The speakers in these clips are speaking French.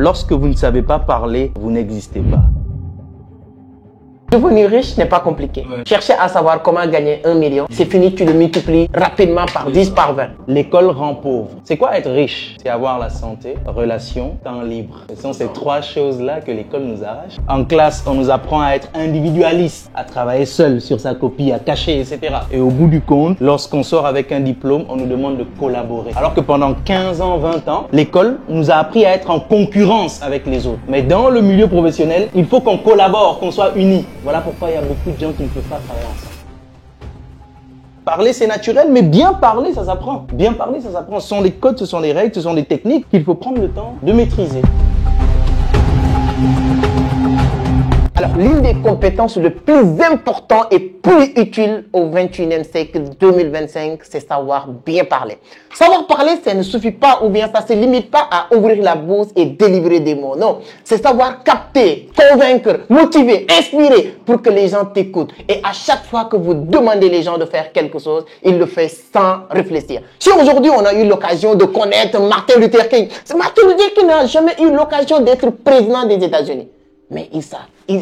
Lorsque vous ne savez pas parler, vous n'existez pas. Devenir riche n'est pas compliqué. Chercher à savoir comment gagner 1 million, c'est fini, tu le multiplies rapidement par 10, par 20. L'école rend pauvre. C'est quoi être riche? C'est avoir la santé, relations, temps libre. Ce sont ces 3 choses-là que l'école nous arrache. En classe, on nous apprend à être individualiste, à travailler seul sur sa copie, à cacher, etc. Et au bout du compte, lorsqu'on sort avec un diplôme, on nous demande de collaborer. Alors que pendant 15 ans, 20 ans, l'école nous a appris à être en concurrence avec les autres. Mais dans le milieu professionnel, il faut qu'on collabore, qu'on soit unis. Voilà pourquoi il y a beaucoup de gens qui ne peuvent pas travailler ensemble. Parler, c'est naturel, mais bien parler, ça s'apprend. Bien parler, ça s'apprend. Ce sont des codes, ce sont des règles, ce sont des techniques qu'il faut prendre le temps de maîtriser. Alors, l'une des compétences les plus importantes et plus utiles au 21e siècle 2025, c'est savoir bien parler. Savoir parler, ça ne suffit pas ou bien ça ne se limite pas à ouvrir la bouche et délivrer des mots. Non, c'est savoir capter, convaincre, motiver, inspirer pour que les gens t'écoutent. Et à chaque fois que vous demandez les gens de faire quelque chose, ils le font sans réfléchir. Si aujourd'hui on a eu l'occasion de connaître Martin Luther King, c'est Martin Luther King n'a jamais eu l'occasion d'être président des États-Unis. Mais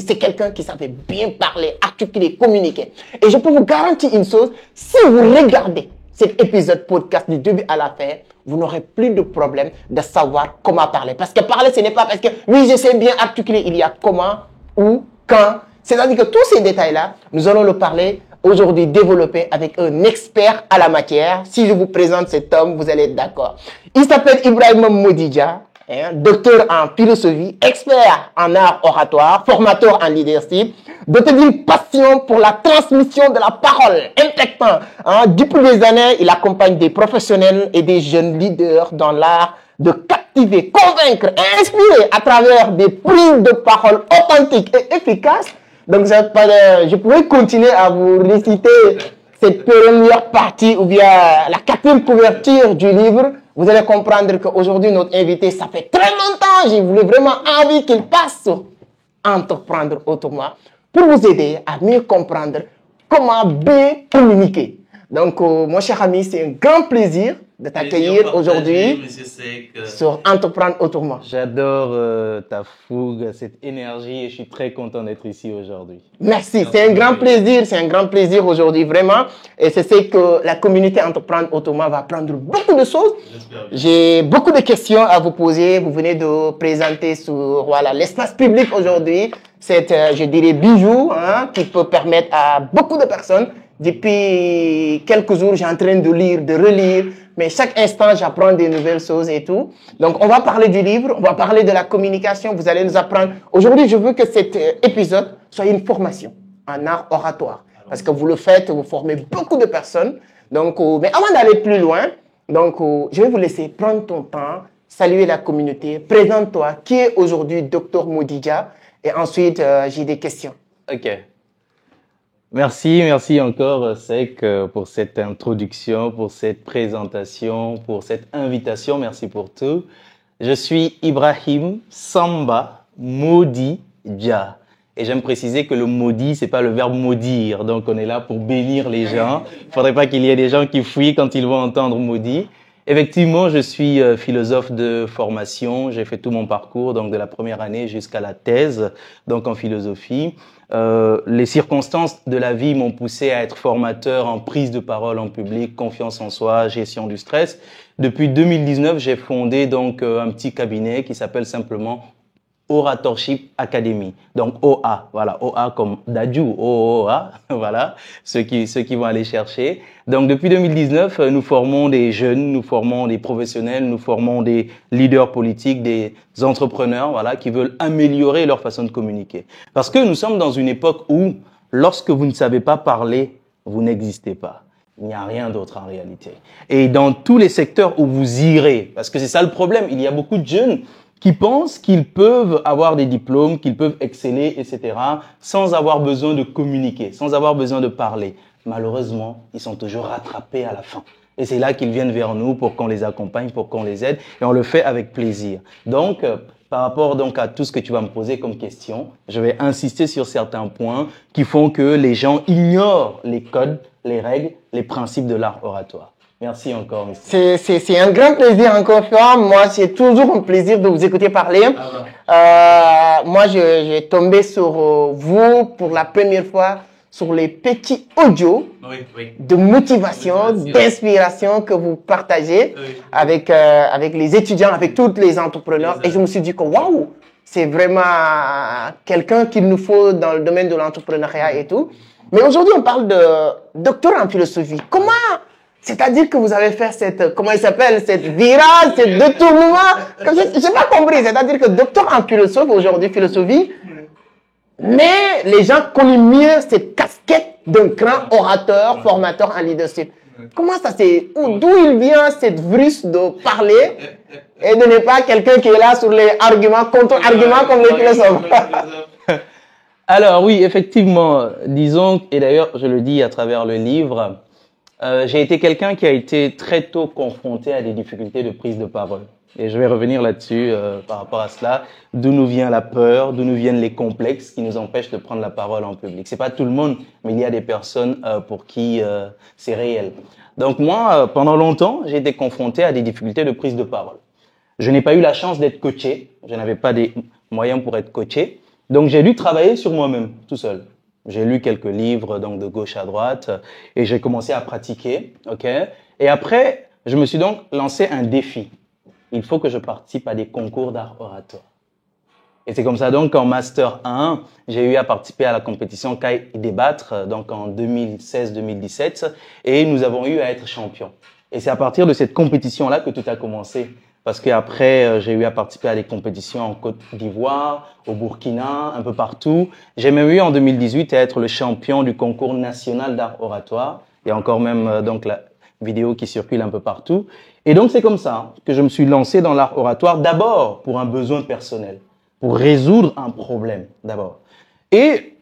c'est quelqu'un qui savait bien parler, articuler, communiquer. Et je peux vous garantir une chose, si vous regardez cet épisode podcast du début à la fin, vous n'aurez plus de problème de savoir comment parler. Parce que parler, ce n'est pas parce que, oui, je sais bien articuler. Il y a comment, où, quand. C'est-à-dire que tous ces détails-là, nous allons le parler aujourd'hui, développer avec un expert à la matière. Si je vous présente cet homme, vous allez être d'accord. Il s'appelle Ibrahim Modidja. Docteur en philosophie, expert en art oratoire, formateur en leadership, doté d'une passion pour la transmission de la parole, impactant. Depuis des années, il accompagne des professionnels et des jeunes leaders dans l'art de captiver, convaincre, inspirer à travers des prises de parole authentiques et efficaces. Donc, je pourrais continuer à vous réciter cette première partie ou bien la 4e couverture du livre. Vous allez comprendre qu'aujourd'hui, notre invité, ça fait très longtemps, j'ai voulu vraiment envie qu'il passe sur Entreprendre autrement pour vous aider à mieux comprendre comment bien communiquer. Donc, mon cher ami, c'est un grand plaisir de t'accueillir aujourd'hui sur Entreprendre autrement. J'adore ta fougue, cette énergie et je suis très content d'être ici aujourd'hui. Merci, c'est un grand plaisir aujourd'hui vraiment. Et c'est ce que la communauté Entreprendre autrement va apprendre beaucoup de choses. J'ai beaucoup de questions à vous poser. Vous venez de présenter sur l'espace public aujourd'hui cette, je dirais, bijou qui peut permettre à beaucoup de personnes. Depuis quelques jours, j'ai en train de lire, de relire, mais chaque instant, j'apprends des nouvelles choses et tout. Donc, on va parler du livre, on va parler de la communication, vous allez nous apprendre. Aujourd'hui, je veux que cet épisode soit une formation en art oratoire. Parce que vous le faites, vous formez beaucoup de personnes. Donc, mais avant d'aller plus loin, je vais vous laisser prendre ton temps, saluer la communauté, présente-toi, qui est aujourd'hui Dr Modidja, et ensuite, j'ai des questions. Ok. Merci encore, Sek, pour cette introduction, pour cette présentation, pour cette invitation. Merci pour tout. Je suis Ibrahim Samba Modidja. Et j'aime préciser que le maudit, c'est pas le verbe maudire. Donc, on est là pour bénir les gens. Il faudrait pas qu'il y ait des gens qui fuient quand ils vont entendre maudit. Effectivement, je suis philosophe de formation. J'ai fait tout mon parcours, donc de la première année jusqu'à la thèse, donc en philosophie. Les circonstances de la vie m'ont poussé à être formateur en prise de parole en public, confiance en soi, gestion du stress. Depuis 2019, j'ai fondé donc un petit cabinet qui s'appelle simplement Oratorship Academy. Donc OA, voilà, OA comme Dadju, OA, voilà, ceux qui vont aller chercher. Donc depuis 2019, nous formons des jeunes, nous formons des professionnels, nous formons des leaders politiques, des entrepreneurs, voilà, qui veulent améliorer leur façon de communiquer. Parce que nous sommes dans une époque où, lorsque vous ne savez pas parler, vous n'existez pas. Il n'y a rien d'autre en réalité. Et dans tous les secteurs où vous irez, parce que c'est ça le problème, il y a beaucoup de jeunes qui pensent qu'ils peuvent avoir des diplômes, qu'ils peuvent exceller, etc., sans avoir besoin de communiquer, sans avoir besoin de parler. Malheureusement, ils sont toujours rattrapés à la fin. Et c'est là qu'ils viennent vers nous pour qu'on les accompagne, pour qu'on les aide, et on le fait avec plaisir. Donc, par rapport donc à tout ce que tu vas me poser comme question, je vais insister sur certains points qui font que les gens ignorent les codes, les règles, les principes de l'art oratoire. Merci encore, monsieur. C'est un grand plaisir encore une fois. Moi, c'est toujours un plaisir de vous écouter parler. Moi, j'ai tombé sur vous pour la première fois sur les petits audios de motivation, d'inspiration que vous partagez avec les étudiants, avec tous les entrepreneurs. Et je me suis dit que waouh, c'est vraiment quelqu'un qu'il nous faut dans le domaine de l'entrepreneuriat et tout. Mais aujourd'hui, on parle de doctorat en philosophie. Comment, c'est-à-dire que vous avez fait cette, comment il s'appelle, cette virage, cette détournement, je n'ai pas compris. C'est-à-dire que docteur en philosophie, aujourd'hui, philosophie, mais les gens connaissent mieux cette casquette d'un grand orateur, formateur en leadership. Comment ça c'est, d'où il vient cette vrisse de parler et de ne pas quelqu'un qui est là sur les arguments, contre-arguments comme les philosophes? Alors oui, effectivement, disons, et d'ailleurs je le dis à travers le livre, j'ai été quelqu'un qui a été très tôt confronté à des difficultés de prise de parole. Et je vais revenir là-dessus par rapport à cela, d'où nous vient la peur, d'où nous viennent les complexes qui nous empêchent de prendre la parole en public. C'est pas tout le monde, mais il y a des personnes pour qui c'est réel. Donc moi, pendant longtemps, j'ai été confronté à des difficultés de prise de parole. Je n'ai pas eu la chance d'être coaché, je n'avais pas des moyens pour être coaché, donc j'ai dû travailler sur moi-même, tout seul. J'ai lu quelques livres, donc de gauche à droite, et j'ai commencé à pratiquer, ok. Et après, je me suis donc lancé un défi. Il faut que je participe à des concours d'art oratoire. Et c'est comme ça donc qu'en Master 1, j'ai eu à participer à la compétition CAI débattre, donc en 2016-2017, et nous avons eu à être champions. Et c'est à partir de cette compétition-là que tout a commencé. Parce qu'après, j'ai eu à participer à des compétitions en Côte d'Ivoire, au Burkina, un peu partout. J'ai même eu en 2018 à être le champion du concours national d'art oratoire. Il y a encore même donc la vidéo qui circule un peu partout. Et donc c'est comme ça que je me suis lancé dans l'art oratoire, d'abord pour un besoin personnel, pour résoudre un problème d'abord. Et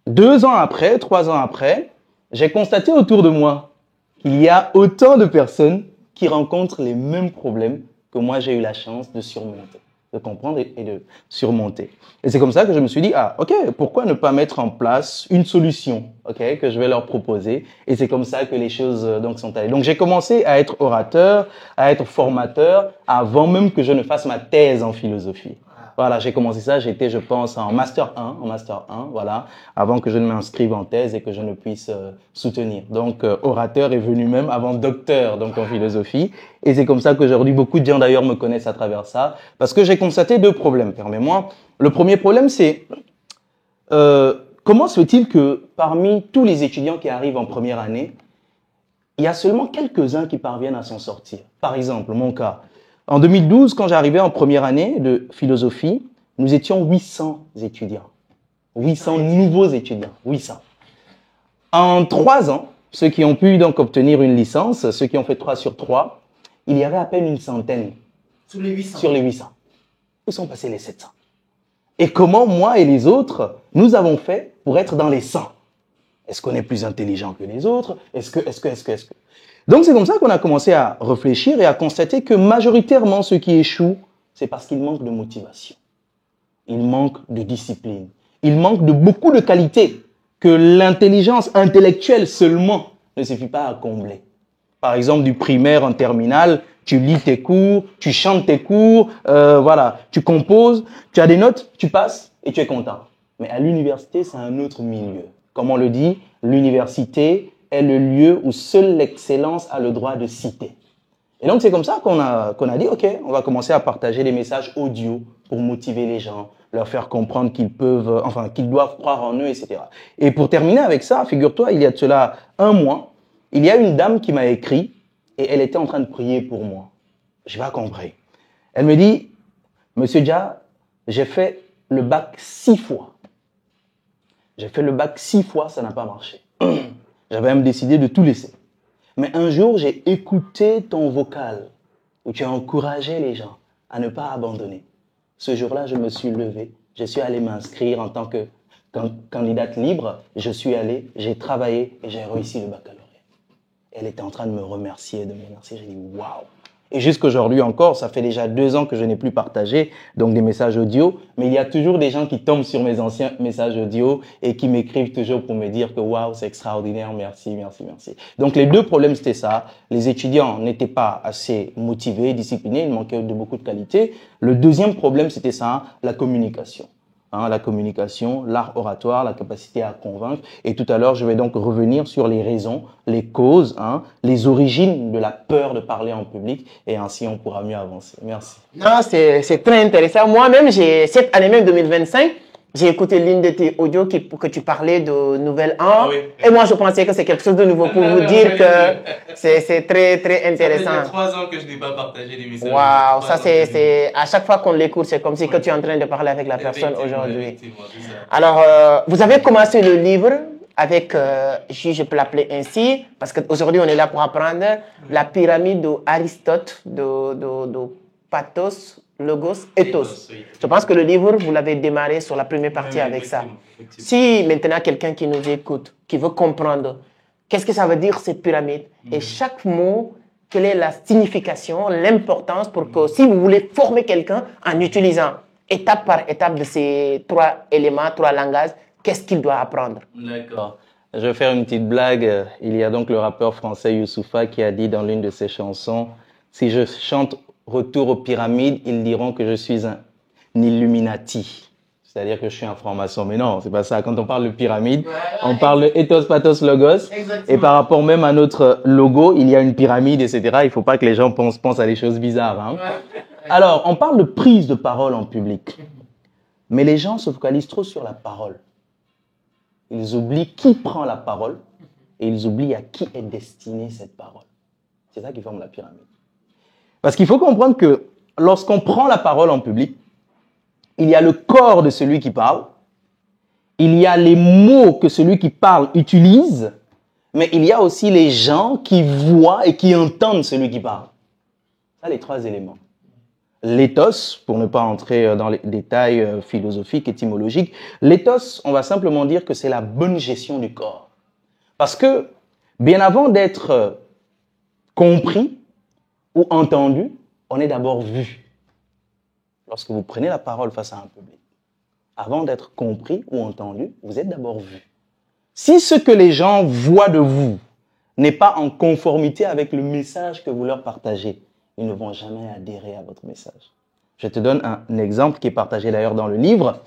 2 ans après, 3 ans après, j'ai constaté autour de moi qu'il y a autant de personnes qui rencontrent les mêmes problèmes que moi j'ai eu la chance de surmonter, de comprendre et de surmonter. Et c'est comme ça que je me suis dit, ah ok, pourquoi ne pas mettre en place une solution, ok, que je vais leur proposer. Et c'est comme ça que les choses donc sont allées. Donc j'ai commencé à être orateur, à être formateur, avant même que je ne fasse ma thèse en philosophie. Voilà, j'ai commencé ça, j'étais, je pense, en Master 1, voilà, avant que je ne m'inscrive en thèse et que je ne puisse soutenir. Donc, orateur est venu même avant docteur, donc en philosophie. Et c'est comme ça qu'aujourd'hui, beaucoup de gens d'ailleurs me connaissent à travers ça, parce que j'ai constaté 2 problèmes, permets-moi. Le premier problème, c'est comment se fait-il que parmi tous les étudiants qui arrivent en première année, il y a seulement quelques-uns qui parviennent à s'en sortir. Par exemple, mon cas. En 2012, quand j'arrivais en première année de philosophie, nous étions 800 étudiants. 800 nouveaux étudiants. 800. En 3 ans, ceux qui ont pu donc obtenir une licence, ceux qui ont fait 3 sur 3, il y avait à peine une centaine. Sur les 800. Sur les 800. Où sont passés les 700? Et comment moi et les autres, nous avons fait pour être dans les 100? Est-ce qu'on est plus intelligent que les autres? Est-ce que Donc c'est comme ça qu'on a commencé à réfléchir et à constater que majoritairement ceux qui échouent, c'est parce qu'ils manquent de motivation. Ils manquent de discipline. Ils manquent de beaucoup de qualités que l'intelligence intellectuelle seulement ne suffit pas à combler. Par exemple, du primaire en terminale, tu lis tes cours, tu chantes tes cours, voilà, tu composes, tu as des notes, tu passes et tu es content. Mais à l'université, c'est un autre milieu. Comme on le dit, l'université est le lieu où seule l'excellence a le droit de citer. Et donc, c'est comme ça qu'on a dit, OK, on va commencer à partager des messages audio pour motiver les gens, leur faire comprendre qu'ils peuvent, qu'ils doivent croire en eux, etc. Et pour terminer avec ça, figure-toi, il y a de cela 1 mois, il y a une dame qui m'a écrit et elle était en train de prier pour moi. Je n'ai pas compris. Elle me dit, Monsieur Dia, j'ai fait le bac 6 fois. J'ai fait le bac 6 fois, ça n'a pas marché. J'avais même décidé de tout laisser. Mais un jour, j'ai écouté ton vocal où tu as encouragé les gens à ne pas abandonner. Ce jour-là, je me suis levé, je suis allé m'inscrire en tant que candidate libre. Je suis allé, j'ai travaillé et j'ai réussi le baccalauréat. Elle était en train de me remercier, de me remercier. J'ai dit waouh. Et jusqu'aujourd'hui encore, ça fait déjà 2 ans que je n'ai plus partagé donc des messages audio, mais il y a toujours des gens qui tombent sur mes anciens messages audio et qui m'écrivent toujours pour me dire que waouh, c'est extraordinaire, merci, merci, merci. Donc les 2 problèmes, c'était ça. Les étudiants n'étaient pas assez motivés, disciplinés, il manquait de beaucoup de qualité. Le deuxième problème, c'était ça, la communication. La communication, l'art oratoire, la capacité à convaincre. Et tout à l'heure, je vais donc revenir sur les raisons, les causes, les origines de la peur de parler en public. Et ainsi, on pourra mieux avancer. Merci. Non, c'est très intéressant. Moi-même, cette année même 2025, j'ai écouté l'une de tes audios que tu parlais de Nouvelle An. Ah oui. Et moi, je pensais que c'est quelque chose de nouveau pour vous dire que c'est très, très intéressant. Ça fait 3 ans que je n'ai pas partagé des messages. Waouh, ça c'est à chaque fois qu'on l'écoute, c'est comme si que tu es en train de parler avec la personne aujourd'hui. Alors, vous avez commencé le livre avec, je peux l'appeler ainsi, parce qu'aujourd'hui on est là pour apprendre la pyramide d'Aristote, de Pathos, Logos, Ethos. Oui. Je pense que le livre, vous l'avez démarré sur la première partie avec ça. Si maintenant quelqu'un qui nous écoute, qui veut comprendre, qu'est-ce que ça veut dire cette pyramide, et chaque mot, quelle est la signification, l'importance pour que si vous voulez former quelqu'un en utilisant étape par étape de ces 3 éléments, 3 langages, qu'est-ce qu'il doit apprendre? D'accord. Je vais faire une petite blague. Il y a donc le rappeur français Youssoupha qui a dit dans l'une de ses chansons, si je chante Retour aux pyramides, ils diront que je suis un Illuminati. C'est-à-dire que je suis un franc-maçon. Mais non, c'est pas ça. Quand on parle de pyramide, on parle de ethos, pathos, logos. Exactement. Et par rapport même à notre logo, il y a une pyramide, etc. Il faut pas que les gens pensent à des choses bizarres. Alors, on parle de prise de parole en public. Mais les gens se focalisent trop sur la parole. Ils oublient qui prend la parole et ils oublient à qui est destinée cette parole. C'est ça qui forme la pyramide. Parce qu'il faut comprendre que lorsqu'on prend la parole en public, il y a le corps de celui qui parle, il y a les mots que celui qui parle utilise, mais il y a aussi les gens qui voient et qui entendent celui qui parle. Ça, les 3 éléments. L'éthos, pour ne pas entrer dans les détails philosophiques, étymologiques, l'éthos, on va simplement dire que c'est la bonne gestion du corps. Parce que, bien avant d'être compris ou entendu, on est d'abord vu. Lorsque vous prenez la parole face à un public, avant d'être compris ou entendu, vous êtes d'abord vu. Si ce que les gens voient de vous n'est pas en conformité avec le message que vous leur partagez, ils ne vont jamais adhérer à votre message. Je te donne un exemple qui est partagé d'ailleurs dans le livre.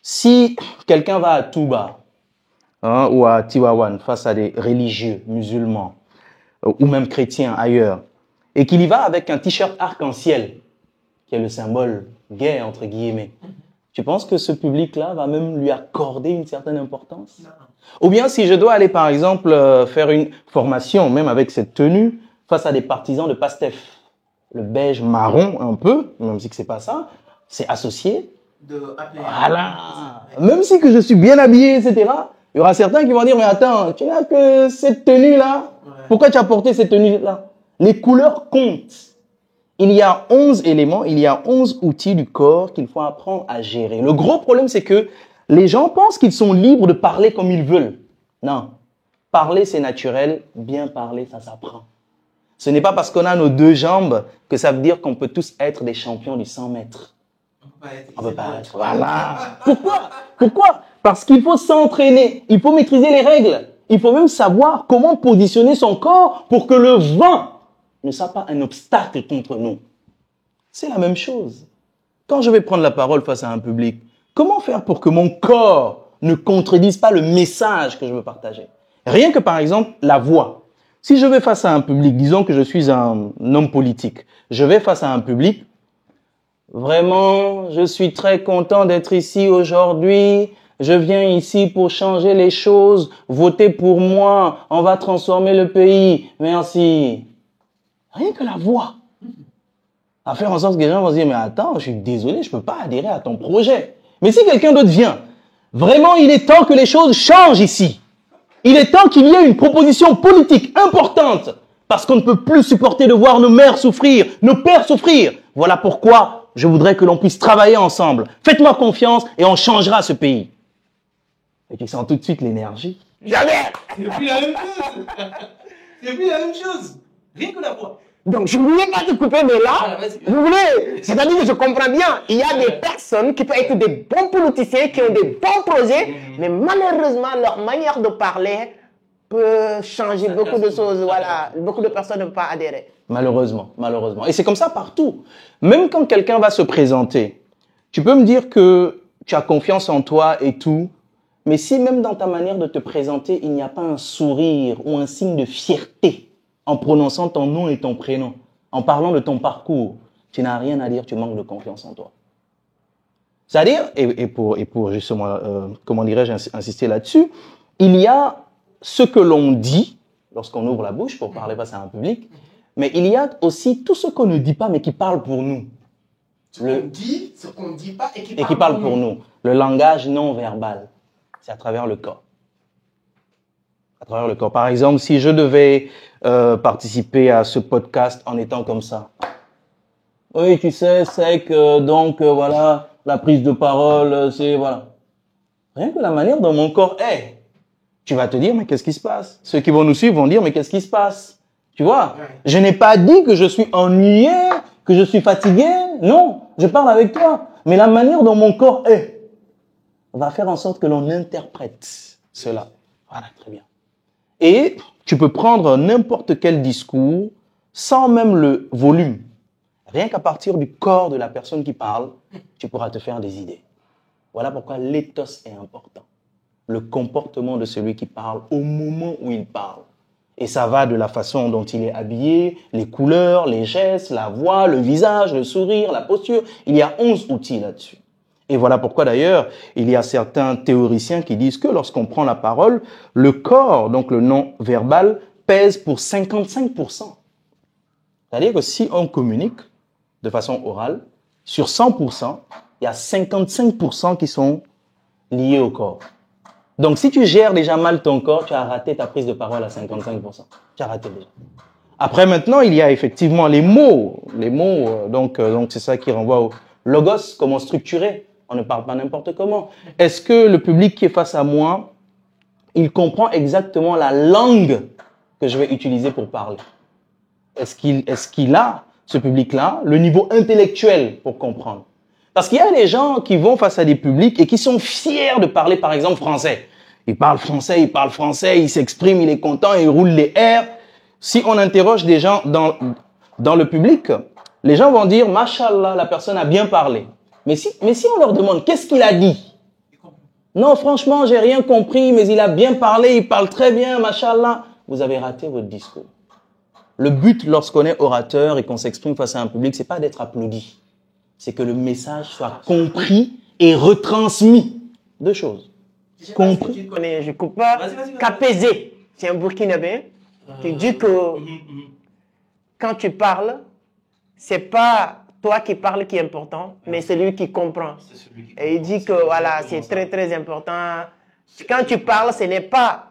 Si quelqu'un va à Touba ou à Tiwawan face à des religieux musulmans ou même chrétiens ailleurs, et qu'il y va avec un t-shirt arc-en-ciel, qui est le symbole gay, entre guillemets, tu penses que ce public-là va même lui accorder une certaine importance? Non. Ou bien si je dois aller, par exemple, faire une formation, même avec cette tenue, face à des partisans de PASTEF, le beige marron un peu, même si c'est pas ça, c'est associé. Voilà. Même si que je suis bien habillé, etc., il y aura certains qui vont dire, mais attends, tu n'as que cette tenue-là? Pourquoi tu as porté cette tenue-là? Les couleurs comptent. Il y a 11 éléments, il y a 11 outils du corps qu'il faut apprendre à gérer. Le gros problème, c'est que les gens pensent qu'ils sont libres de parler comme ils veulent. Non. Parler, c'est naturel. Bien parler, ça s'apprend. Ce n'est pas parce qu'on a nos 2 jambes que ça veut dire qu'on peut tous être des champions du 100 mètres. On peut pas être. Voilà. Pourquoi? Parce qu'il faut s'entraîner. Il faut maîtriser les règles. Il faut même savoir comment positionner son corps pour que le vent ne soit pas un obstacle contre nous. C'est la même chose. Quand je vais prendre la parole face à un public, comment faire pour que mon corps ne contredise pas le message que je veux partager? Rien que par exemple, la voix. Si je vais face à un public, disons que je suis un homme politique, je vais face à un public, vraiment, je suis très content d'être ici aujourd'hui. Je viens ici pour changer les choses. Votez pour moi. On va transformer le pays. Merci. Rien que la voix. À faire en sorte que les gens vont se dire, mais attends, je suis désolé, je ne peux pas adhérer à ton projet. Mais si quelqu'un d'autre vient, vraiment, il est temps que les choses changent ici. Il est temps qu'il y ait une proposition politique importante. Parce qu'on ne peut plus supporter de voir nos mères souffrir, nos pères souffrir. Voilà pourquoi je voudrais que l'on puisse travailler ensemble. Faites-moi confiance et on changera ce pays. Et tu sens tout de suite l'énergie. Jamais! C'est plus la même chose. C'est plus la même chose. Rien que la voix. Donc, je ne voulais pas te couper, mais là, vous voulez, c'est-à-dire que je comprends bien, il y a des personnes qui peuvent être des bons politiciens, qui ont des bons projets, mais malheureusement, leur manière de parler peut changer beaucoup de choses. Voilà, beaucoup de personnes ne peuvent pas adhérer. Malheureusement, malheureusement. Et c'est comme ça partout. Même quand quelqu'un va se présenter, tu peux me dire que tu as confiance en toi et tout, mais si même dans ta manière de te présenter, il n'y a pas un sourire ou un signe de fierté en prononçant ton nom et ton prénom, en parlant de ton parcours, tu n'as rien à dire, tu manques de confiance en toi. C'est-à-dire, et pour justement, comment dirais-je, insister là-dessus, il y a ce que l'on dit lorsqu'on ouvre la bouche pour parler face à un public, mais il y a aussi tout ce qu'on ne dit pas, mais qui parle pour nous. Ce qu'on dit, ce qu'on ne dit pas et qui parle pour nous. Le langage non verbal, c'est à travers le corps. À travers le corps. Par exemple, si je devais participer à ce podcast en étant comme ça. Oui, tu sais, c'est que donc voilà, la prise de parole, c'est voilà. Rien que la manière dont mon corps est, tu vas te dire mais qu'est-ce qui se passe? Ceux qui vont nous suivre vont dire mais qu'est-ce qui se passe? Tu vois? Je n'ai pas dit que je suis ennuyé, que je suis fatigué. Non, je parle avec toi, mais la manière dont mon corps est va faire en sorte que l'on interprète cela. Voilà, très bien. Et tu peux prendre n'importe quel discours sans même le volume. Rien qu'à partir du corps de la personne qui parle, tu pourras te faire des idées. Voilà pourquoi l'éthos est important. Le comportement de celui qui parle au moment où il parle. Et ça va de la façon dont il est habillé, les couleurs, les gestes, la voix, le visage, le sourire, la posture. Il y a 11 outils là-dessus. Et voilà pourquoi d'ailleurs, il y a certains théoriciens qui disent que lorsqu'on prend la parole, le corps, donc le non-verbal, pèse pour 55%. C'est-à-dire que si on communique de façon orale, sur 100%, il y a 55% qui sont liés au corps. Donc si tu gères déjà mal ton corps, tu as raté ta prise de parole à 55%. Tu as raté déjà. Après maintenant, il y a effectivement les mots. Les mots, donc c'est ça qui renvoie au logos, comment structurer. On ne parle pas n'importe comment. Est-ce que le public qui est face à moi, il comprend exactement la langue que je vais utiliser pour parler? Est-ce qu'il a, ce public-là, le niveau intellectuel pour comprendre? Parce qu'il y a des gens qui vont face à des publics et qui sont fiers de parler, par exemple, français. Il parle français, il s'exprime, il est content, il roule les airs. Si on interroge des gens dans le public, les gens vont dire, Mashallah, la personne a bien parlé. Mais si on leur demande, qu'est-ce qu'il a dit? Non, franchement, j'ai rien compris, mais il a bien parlé, il parle très bien, Mashallah. Vous avez raté votre discours. Le but, lorsqu'on est orateur et qu'on s'exprime face à un public, c'est pas d'être applaudi. C'est que le message soit compris et retransmis. Deux choses. Compris. Si tu connais, je coupe pas. Capézé, c'est un Burkinabé. Tu dis que quand tu parles, c'est pas toi qui parles qui est important, mais c'est lui qui comprend. Et il dit que voilà, c'est très très important. Quand tu parles, ce n'est pas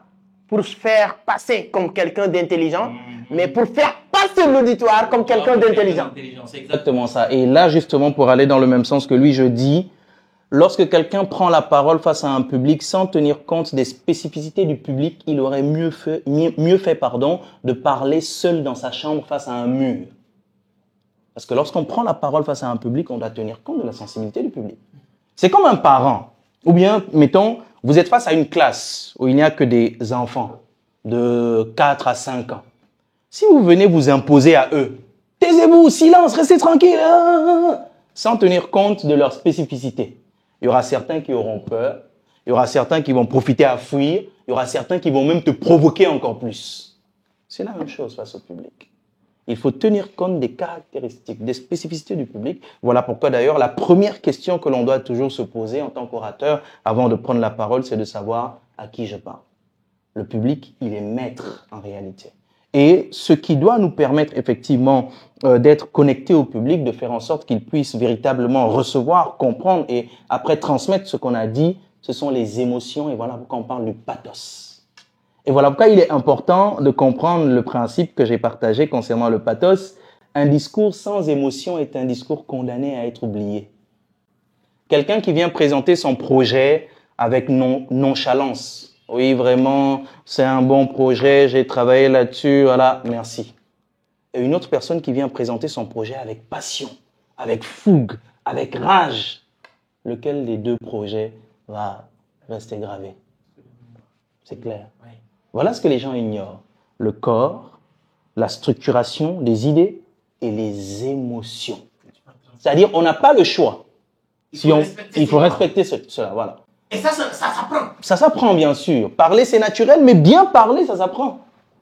pour se faire passer comme quelqu'un d'intelligent, mais pour faire passer l'auditoire comme quelqu'un d'intelligent. C'est exactement ça. Et là, justement, pour aller dans le même sens que lui, je dis, lorsque quelqu'un prend la parole face à un public sans tenir compte des spécificités du public, il aurait mieux fait de parler seul dans sa chambre face à un mur. Parce que lorsqu'on prend la parole face à un public, on doit tenir compte de la sensibilité du public. C'est comme un parent. Ou bien, mettons, vous êtes face à une classe où il n'y a que des enfants de 4 à 5 ans. Si vous venez vous imposer à eux, taisez-vous, silence, restez tranquille, sans tenir compte de leur spécificité. Il y aura certains qui auront peur, il y aura certains qui vont profiter à fuir, il y aura certains qui vont même te provoquer encore plus. C'est la même chose face au public. Il faut tenir compte des caractéristiques, des spécificités du public. Voilà pourquoi d'ailleurs la première question que l'on doit toujours se poser en tant qu'orateur avant de prendre la parole, c'est de savoir à qui je parle. Le public, il est maître en réalité. Et ce qui doit nous permettre effectivement d'être connecté au public, de faire en sorte qu'il puisse véritablement recevoir, comprendre et après transmettre ce qu'on a dit, ce sont les émotions et voilà pourquoi on parle du pathos. Et voilà pourquoi il est important de comprendre le principe que j'ai partagé concernant le pathos. Un discours sans émotion est un discours condamné à être oublié. Quelqu'un qui vient présenter son projet avec nonchalance. Oui, vraiment, c'est un bon projet, j'ai travaillé là-dessus, voilà, merci. et une autre personne qui vient présenter son projet avec passion, avec fougue, avec rage, lequel des deux projets va rester gravé? C'est clair. Voilà ce que les gens ignorent. Le corps, la structuration des idées et les émotions. C'est-à-dire, on n'a pas le choix. Il faut respecter cela, voilà. Et ça s'apprend. Ça s'apprend, bien sûr. Parler, c'est naturel, mais bien parler, ça s'apprend.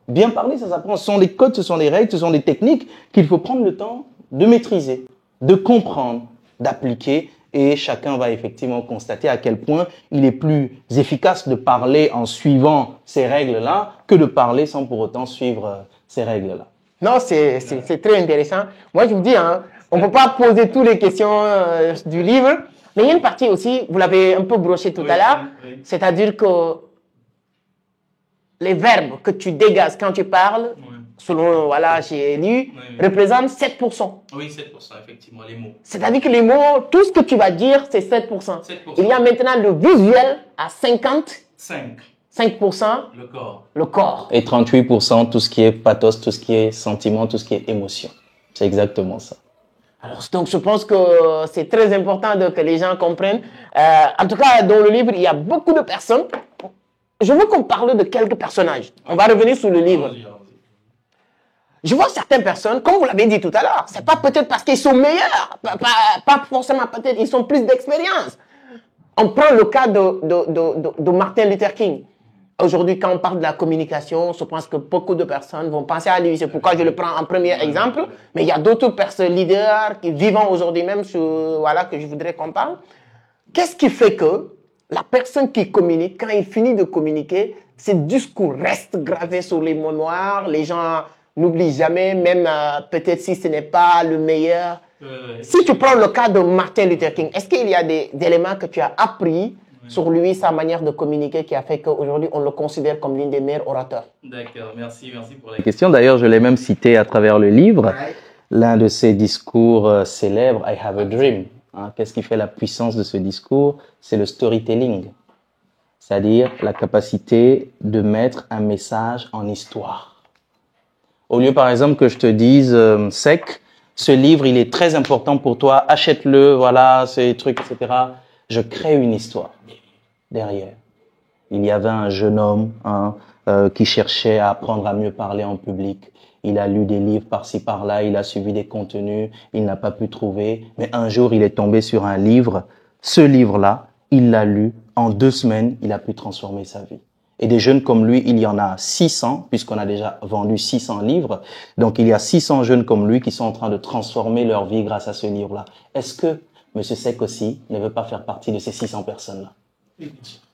Bien parler, ça s'apprend. Ce sont des codes, ce sont des règles, ce sont des techniques qu'il faut prendre le temps de maîtriser, de comprendre, d'appliquer. Et chacun va effectivement constater à quel point il est plus efficace de parler en suivant ces règles-là que de parler sans pour autant suivre ces règles-là. Non, c'est très intéressant. Moi, je vous dis, hein, on ne peut pas poser toutes les questions du livre, mais il y a une partie aussi, vous l'avez un peu broché tout à l'heure, c'est-à-dire que les verbes que tu dégages quand tu parles, selon, voilà, j'ai lu, représentent 7%. Oui, 7%, effectivement, les mots. C'est-à-dire que les mots, tout ce que tu vas dire, c'est 7%. 7%. Il y a maintenant le visuel à 5%, le corps. Et 38%, tout ce qui est pathos, tout ce qui est sentiment, tout ce qui est émotion. C'est exactement ça. Alors, donc, je pense que c'est très important que les gens comprennent. En tout cas, dans le livre, il y a beaucoup de personnes. Je veux qu'on parle de quelques personnages. On va revenir sur le livre. Je vois certaines personnes, comme vous l'avez dit tout à l'heure, c'est pas peut-être parce qu'ils sont meilleurs, pas forcément peut-être, ils ont plus d'expérience. On prend le cas de Martin Luther King. Aujourd'hui, quand on parle de la communication, je pense que beaucoup de personnes vont penser à lui. C'est pourquoi je le prends en premier exemple. Mais il y a d'autres personnes, leaders, qui vivent aujourd'hui même, voilà, que je voudrais qu'on parle. Qu'est-ce qui fait que la personne qui communique, quand il finit de communiquer, ce discours reste gravé sur les mots noirs, les gens n'oublient jamais, même peut-être si ce n'est pas le meilleur. Si tu prends le cas de Martin Luther King, est-ce qu'il y a des éléments que tu as appris sur lui, sa manière de communiquer, qui a fait qu'aujourd'hui, on le considère comme l'un des meilleurs orateurs? D'accord, merci pour la question. D'ailleurs, je l'ai même cité à travers le livre. L'un de ses discours célèbres, I have a dream. Qu'est-ce qui fait la puissance de ce discours? C'est le storytelling. C'est-à-dire la capacité de mettre un message en histoire. Au lieu, par exemple, que je te dise sec, ce livre, il est très important pour toi, achète-le, voilà, ces trucs, etc. Je crée une histoire derrière. Il y avait un jeune homme qui cherchait à apprendre à mieux parler en public. Il a lu des livres par-ci, par-là, il a suivi des contenus, il n'a pas pu trouver. Mais un jour, il est tombé sur un livre. Ce livre-là, il l'a lu. En 2 semaines, il a pu transformer sa vie. Et des jeunes comme lui, il y en a 600, puisqu'on a déjà vendu 600 livres. Donc, il y a 600 jeunes comme lui qui sont en train de transformer leur vie grâce à ce livre-là. Est-ce que M. Seck aussi ne veut pas faire partie de ces 600 personnes-là?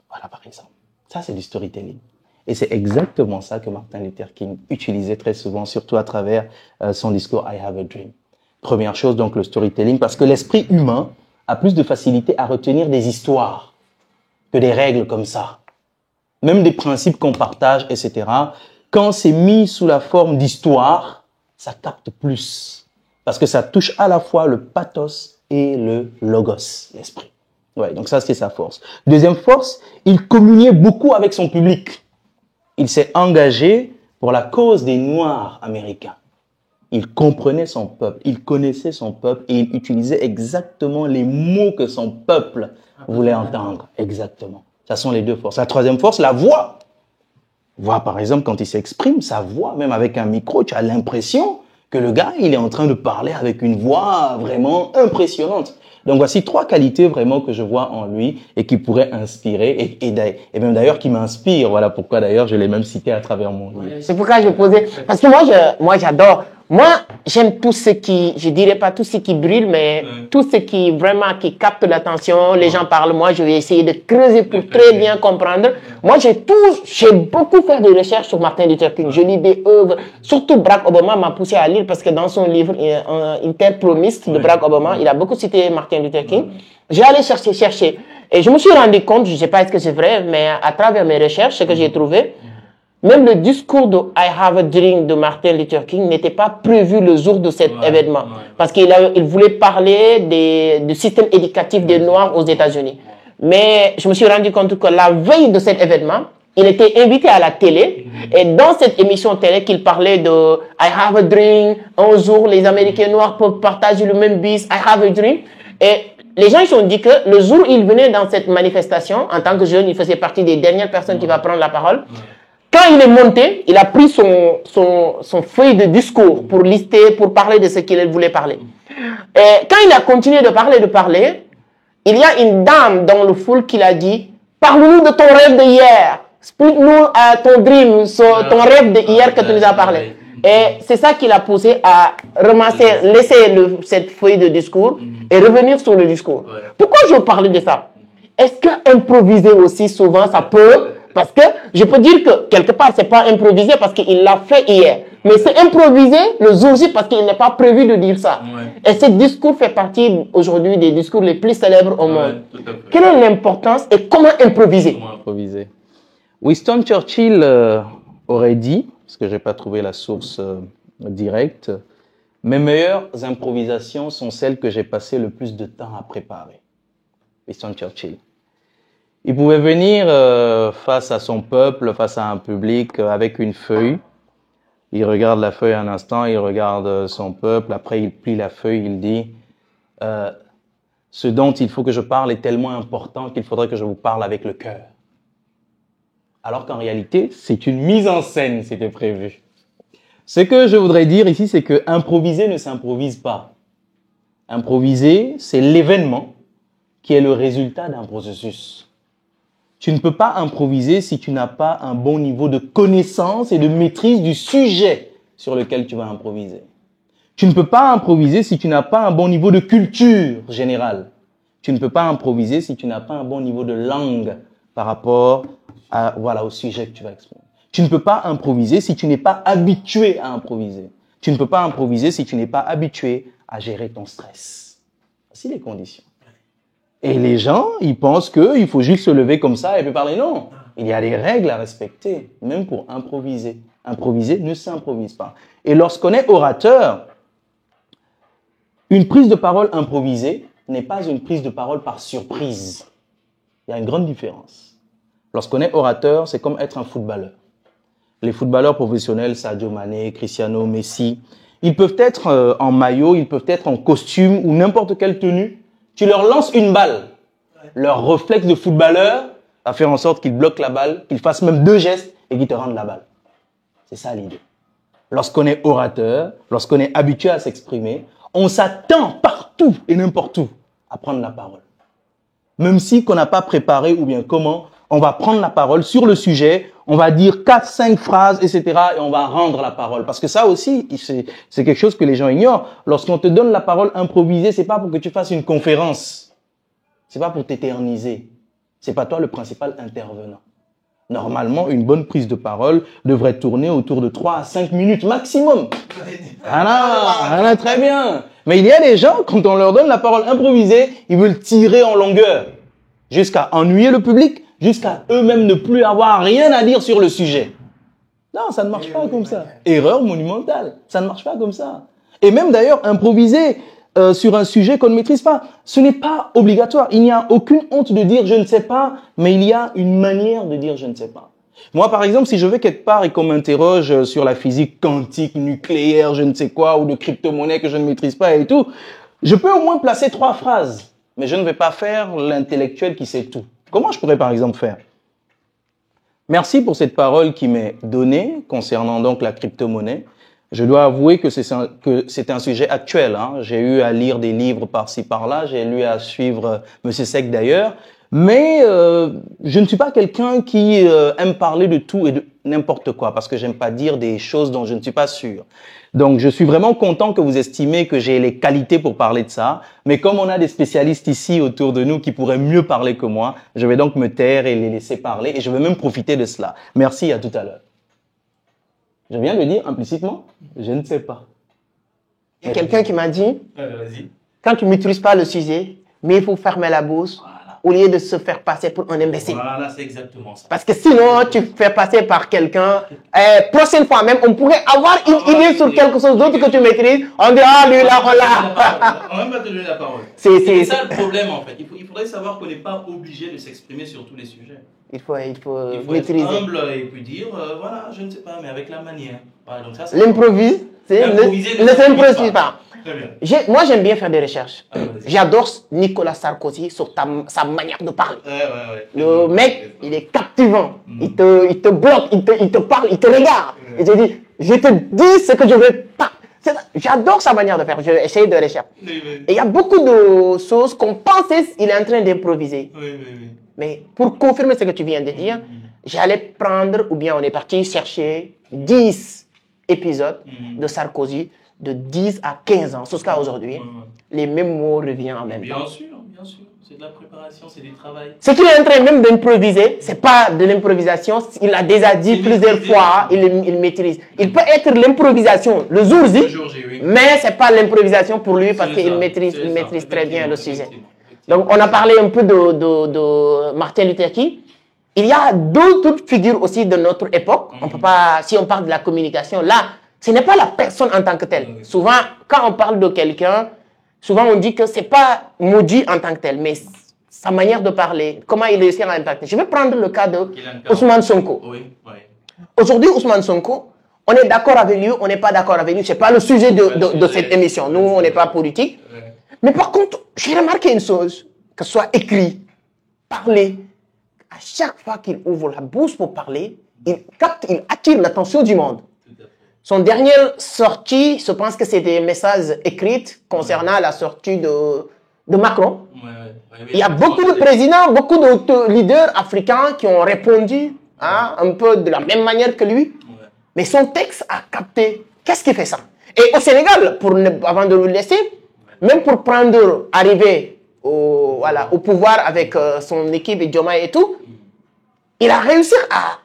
Voilà, par exemple. Ça, c'est du storytelling. Et c'est exactement ça que Martin Luther King utilisait très souvent, surtout à travers son discours I have a dream. Première chose, donc, le storytelling, parce que l'esprit humain a plus de facilité à retenir des histoires que des règles comme ça. Même des principes qu'on partage, etc. Quand c'est mis sous la forme d'histoire, ça capte plus. Parce que ça touche à la fois le pathos et le logos, l'esprit. Ouais, donc ça, c'est sa force. Deuxième force, il communiait beaucoup avec son public. Il s'est engagé pour la cause des Noirs américains. Il comprenait son peuple, il connaissait son peuple et il utilisait exactement les mots que son peuple voulait entendre. Exactement. Ça sont les deux forces. La troisième force, la voix. Voix, par exemple, quand il s'exprime, sa voix, même avec un micro, tu as l'impression que le gars, il est en train de parler avec une voix vraiment impressionnante. Donc voici 3 qualités vraiment que je vois en lui et qui pourraient inspirer et même d'ailleurs qui m'inspirent. Voilà pourquoi d'ailleurs je l'ai même cité à travers mon livre. C'est pourquoi je posais, parce que moi j'adore. Moi, j'aime tout ce qui, je dirais pas tout ce qui brille, mais tout ce qui vraiment qui capte l'attention. Les gens parlent, moi je vais essayer de creuser pour très bien comprendre. Moi j'ai beaucoup fait de recherches sur Martin Luther King. Je lis des œuvres, surtout Barack Obama m'a poussé à lire parce que dans son livre Interpromiste de Barack Obama, il a beaucoup cité Martin Luther King. J'ai allé chercher. Et je me suis rendu compte, je sais pas est-ce que c'est vrai, mais à travers mes recherches, ce que j'ai trouvé, même le discours de I Have a Dream de Martin Luther King n'était pas prévu le jour de cet événement. Parce qu'il voulait parler du système éducatif des Noirs aux États-Unis. Mais je me suis rendu compte que la veille de cet événement, il était invité à la télé. Et dans cette émission télé, qu'il parlait de « I have a dream », un jour les Américains noirs peuvent partager le même bus, « I have a dream ». Et les gens ils se sont dit que le jour où il venait dans cette manifestation, en tant que jeune, il faisait partie des dernières personnes qui va prendre la parole. Quand il est monté, il a pris son feuille de discours pour lister, pour parler de ce qu'il voulait parler. Et quand il a continué de parler, il y a une dame dans le foule qui l'a dit « Parle-nous de ton rêve de hier. Explique-nous ton dream, ton rêve de hier que tu nous as parlé. » Et c'est ça qui l'a poussé à ramasser, laisser cette feuille de discours et revenir sur le discours. Pourquoi je veux parler de ça? Est-ce qu'improviser aussi souvent, ça peut... Parce que je peux dire que quelque part, c'est pas improvisé parce qu'il l'a fait hier. Mais c'est improvisé le jour J parce qu'il n'est pas prévu de dire ça. Ouais. Et ce discours fait partie aujourd'hui des discours les plus célèbres au monde. Quelle est l'importance et comment improviser? Winston Churchill aurait dit, parce que je n'ai pas trouvé la source directe, mes meilleures improvisations sont celles que j'ai passé le plus de temps à préparer. Winston Churchill. Il pouvait venir face à son peuple, face à un public, avec une feuille. Il regarde la feuille un instant, il regarde son peuple, après il plie la feuille, il dit ce dont il faut que je parle est tellement important qu'il faudrait que je vous parle avec le cœur. Alors qu'en réalité, c'est une mise en scène, c'était prévu. Ce que je voudrais dire ici, c'est que improviser ne s'improvise pas. Improviser, c'est l'événement qui est le résultat d'un processus. Tu ne peux pas improviser si tu n'as pas un bon niveau de connaissance et de maîtrise du sujet sur lequel tu vas improviser. Tu ne peux pas improviser si tu n'as pas un bon niveau de culture générale. Tu ne peux pas improviser si tu n'as pas un bon niveau de langue par rapport au sujet que tu vas exprimer. Tu ne peux pas improviser si tu n'es pas habitué à improviser. Tu ne peux pas improviser si tu n'es pas habitué à gérer ton stress. Voici les conditions. Et les gens, ils pensent qu'il faut juste se lever comme ça et puis parler. Non, il y a des règles à respecter, même pour improviser. Improviser ne s'improvise pas. Et lorsqu'on est orateur, une prise de parole improvisée n'est pas une prise de parole par surprise. Il y a une grande différence. Lorsqu'on est orateur, c'est comme être un footballeur. Les footballeurs professionnels, Sadio Mané, Cristiano, Messi, ils peuvent être en maillot, ils peuvent être en costume ou n'importe quelle tenue. Tu leur lances une balle. Leur réflexe de footballeur va faire en sorte qu'ils bloquent la balle, qu'ils fassent même 2 gestes et qu'ils te rendent la balle. C'est ça l'idée. Lorsqu'on est orateur, lorsqu'on est habitué à s'exprimer, on s'attend partout et n'importe où à prendre la parole. Même si qu'on n'a pas préparé ou bien comment, on va prendre la parole sur le sujet, on va dire 4, 5 phrases, etc. et on va rendre la parole. Parce que ça aussi, c'est quelque chose que les gens ignorent. Lorsqu'on te donne la parole improvisée, c'est pas pour que tu fasses une conférence. C'est pas pour t'éterniser. C'est pas toi le principal intervenant. Normalement, une bonne prise de parole devrait tourner autour de 3 à 5 minutes maximum. Voilà, très bien. Mais il y a des gens, quand on leur donne la parole improvisée, ils veulent tirer en longueur jusqu'à ennuyer le public, jusqu'à eux-mêmes ne plus avoir rien à dire sur le sujet. Non, ça ne marche pas comme ça. Erreur monumentale. Ça ne marche pas comme ça. Et même d'ailleurs, improviser sur un sujet qu'on ne maîtrise pas, ce n'est pas obligatoire. Il n'y a aucune honte de dire je ne sais pas, mais il y a une manière de dire je ne sais pas. Moi, par exemple, si je vais quelque part et qu'on m'interroge sur la physique quantique, nucléaire, je ne sais quoi, ou de crypto-monnaie que je ne maîtrise pas et tout, je peux au moins placer 3 phrases, mais je ne vais pas faire l'intellectuel qui sait tout. Comment je pourrais par exemple faire? Merci pour cette parole qui m'est donnée concernant donc la crypto-monnaie. Je dois avouer que c'est un sujet actuel. Hein. J'ai eu à lire des livres par-ci par-là, j'ai lu à suivre Monsieur Sec d'ailleurs, mais je ne suis pas quelqu'un qui aime parler de tout et de n'importe quoi, parce que j'aime pas dire des choses dont je ne suis pas sûr. Donc, je suis vraiment content que vous estimez que j'ai les qualités pour parler de ça. Mais comme on a des spécialistes ici autour de nous qui pourraient mieux parler que moi, je vais donc me taire et les laisser parler. Et je vais même profiter de cela. Merci, à tout à l'heure. Je viens de dire implicitement, je ne sais pas. Il y a quelqu'un qui m'a dit, quand tu ne maîtrises pas le sujet, mais il faut fermer la bouche. Voilà. au lieu de se faire passer pour un imbécile. Voilà, c'est exactement ça. Parce que sinon, tu fais passer par quelqu'un. Prochaine fois même, on pourrait avoir une idée sur quelque chose d'autre que tu maîtrises. On dit, ah, lui, là, on l'a. On va même pas te donner la parole. C'est ça le problème, en fait. Il faudrait savoir qu'on n'est pas obligé de s'exprimer sur tous les sujets. Il faut maîtriser. Être humble et puis dire, voilà, je ne sais pas, mais avec la manière. Voilà, l'improvise, ne s'improvise pas. Moi, j'aime bien faire des recherches. J'adore Nicolas Sarkozy sur sa manière de parler. Le mec, il est captivant. Il te bloque, il te parle, il te regarde. Il te dit, je te dis ce que je veux pas. J'adore sa manière de faire. Je vais essayer de rechercher. Et il y a beaucoup de choses qu'on pensait qu'il est en train d'improviser. Mais pour confirmer ce que tu viens de dire, j'allais prendre, ou bien on est parti chercher 10 épisodes de Sarkozy de 10 à 15 ans, jusqu'à aujourd'hui. Les mêmes mots reviennent en même temps. Bien sûr, bien sûr. C'est de la préparation, c'est du travail. Ce qu'il est en train même d'improviser, ce n'est pas de l'improvisation. Il l'a déjà dit plusieurs fois, il maîtrise. Il peut être l'improvisation le jour J, mais ce n'est pas l'improvisation pour lui parce qu'il maîtrise très bien le sujet. Donc, on a parlé un peu de Martin Luther King. Il y a d'autres figures aussi de notre époque. On peut pas, si on parle de la communication, là, ce n'est pas la personne en tant que telle. Souvent, quand on parle de quelqu'un, souvent on dit que ce n'est pas maudit en tant que tel, mais sa manière de parler, comment il réussit à impacter. Je vais prendre le cas de Ousmane Sonko. Aujourd'hui, Ousmane Sonko, on est d'accord avec lui, on n'est pas d'accord avec lui. Ce n'est pas le sujet de cette émission. Nous, on n'est pas politique. Mais par contre, j'ai remarqué une chose, que ce soit écrit, parlé, à chaque fois qu'il ouvre la bouche pour parler, il attire l'attention du monde. Son dernière sortie, je pense que c'est des messages écrits concernant la sortie de Macron. Il y a beaucoup de présidents, beaucoup de leaders africains qui ont répondu un peu de la même manière que lui. Mais son texte a capté. Qu'est-ce qui fait ça? Et au Sénégal, avant de le laisser, même pour arriver au pouvoir avec son équipe et Diomaye et tout, il a réussi à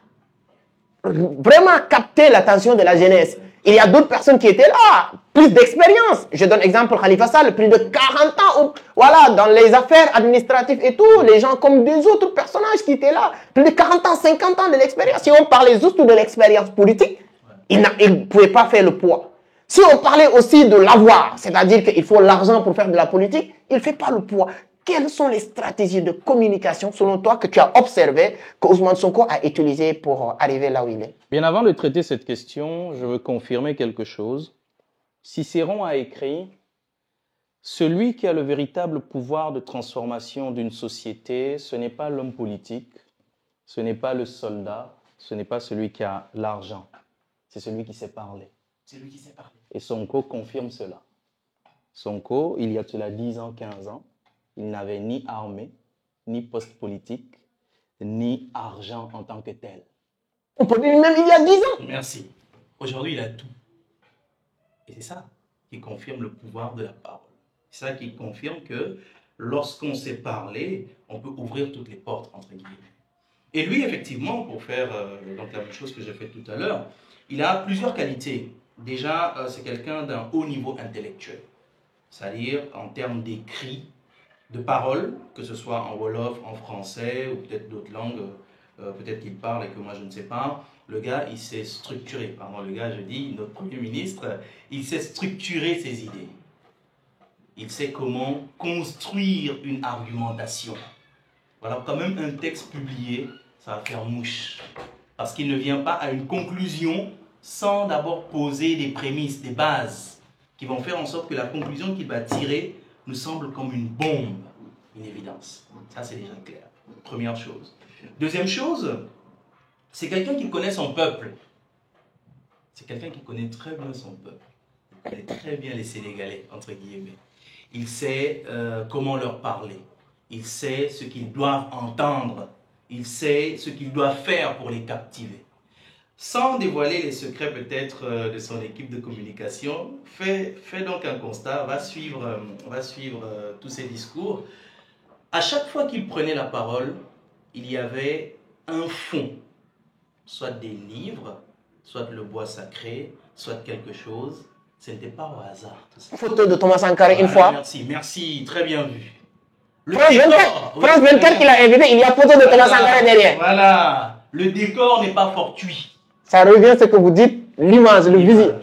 vraiment capter l'attention de la jeunesse. Il y a d'autres personnes qui étaient là, plus d'expérience. Je donne exemple Khalifa Sall, plus de 40 ans dans les affaires administratives et tout, les gens comme des autres personnages qui étaient là, plus de 40 ans, 50 ans de l'expérience. Si on parlait juste de l'expérience politique, il ne pouvait pas faire le poids. Si on parlait aussi de l'avoir, c'est-à-dire qu'il faut l'argent pour faire de la politique, il ne fait pas le poids. Quelles sont les stratégies de communication, selon toi, que tu as observé, que Ousmane Sonko a utilisé pour arriver là où il est? Bien avant de traiter cette question, je veux confirmer quelque chose. Cicéron a écrit « Celui qui a le véritable pouvoir de transformation d'une société, ce n'est pas l'homme politique, ce n'est pas le soldat, ce n'est pas celui qui a l'argent, c'est celui qui sait parler. » C'est lui qui sait parler. Et Sonko confirme cela. Sonko, il y a cela 10 ans, 15 ans, il n'avait ni armée, ni poste politique, ni argent en tant que tel. On peut dire même il y a 10 ans. Merci. Aujourd'hui, il a tout. Et c'est ça qui confirme le pouvoir de la parole. C'est ça qui confirme que lorsqu'on sait parler, on peut ouvrir toutes les portes, entre guillemets. Et lui, effectivement, pour faire donc la même chose que j'ai fait tout à l'heure, il a plusieurs qualités. Déjà, c'est quelqu'un d'un haut niveau intellectuel. C'est-à-dire en termes d'écrit, de paroles, que ce soit en Wolof, en français ou peut-être d'autres langues, peut-être qu'il parle et que moi je ne sais pas. Le gars, il s'est structuré. Pardon, le gars, je dis, notre Premier ministre, il sait structurer ses idées. Il sait comment construire une argumentation. Voilà, quand même un texte publié, ça va faire mouche. Parce qu'il ne vient pas à une conclusion sans d'abord poser des prémices, des bases, qui vont faire en sorte que la conclusion qu'il va tirer nous semble comme une bombe, une évidence. Ça, c'est déjà clair. Première chose. Deuxième chose, c'est quelqu'un qui connaît son peuple. C'est quelqu'un qui connaît très bien son peuple. Il connaît très bien les Sénégalais, entre guillemets. Il sait comment leur parler. Il sait ce qu'ils doivent entendre. Il sait ce qu'il doit faire pour les captiver. Sans dévoiler les secrets peut-être de son équipe de communication, fait donc un constat, va suivre tous ses discours. À chaque fois qu'il prenait la parole, il y avait un fond, soit des livres, soit le bois sacré, soit quelque chose. Ce n'était pas au hasard. Photo de Thomas Sankara une fois. Merci, très bien vu. France 24, oui, France 24 qui l'a invité, il y a photo de Thomas Sankara derrière. Voilà. Le décor n'est pas fortuit. Ça revient à ce que vous dites, l'image, le visuel.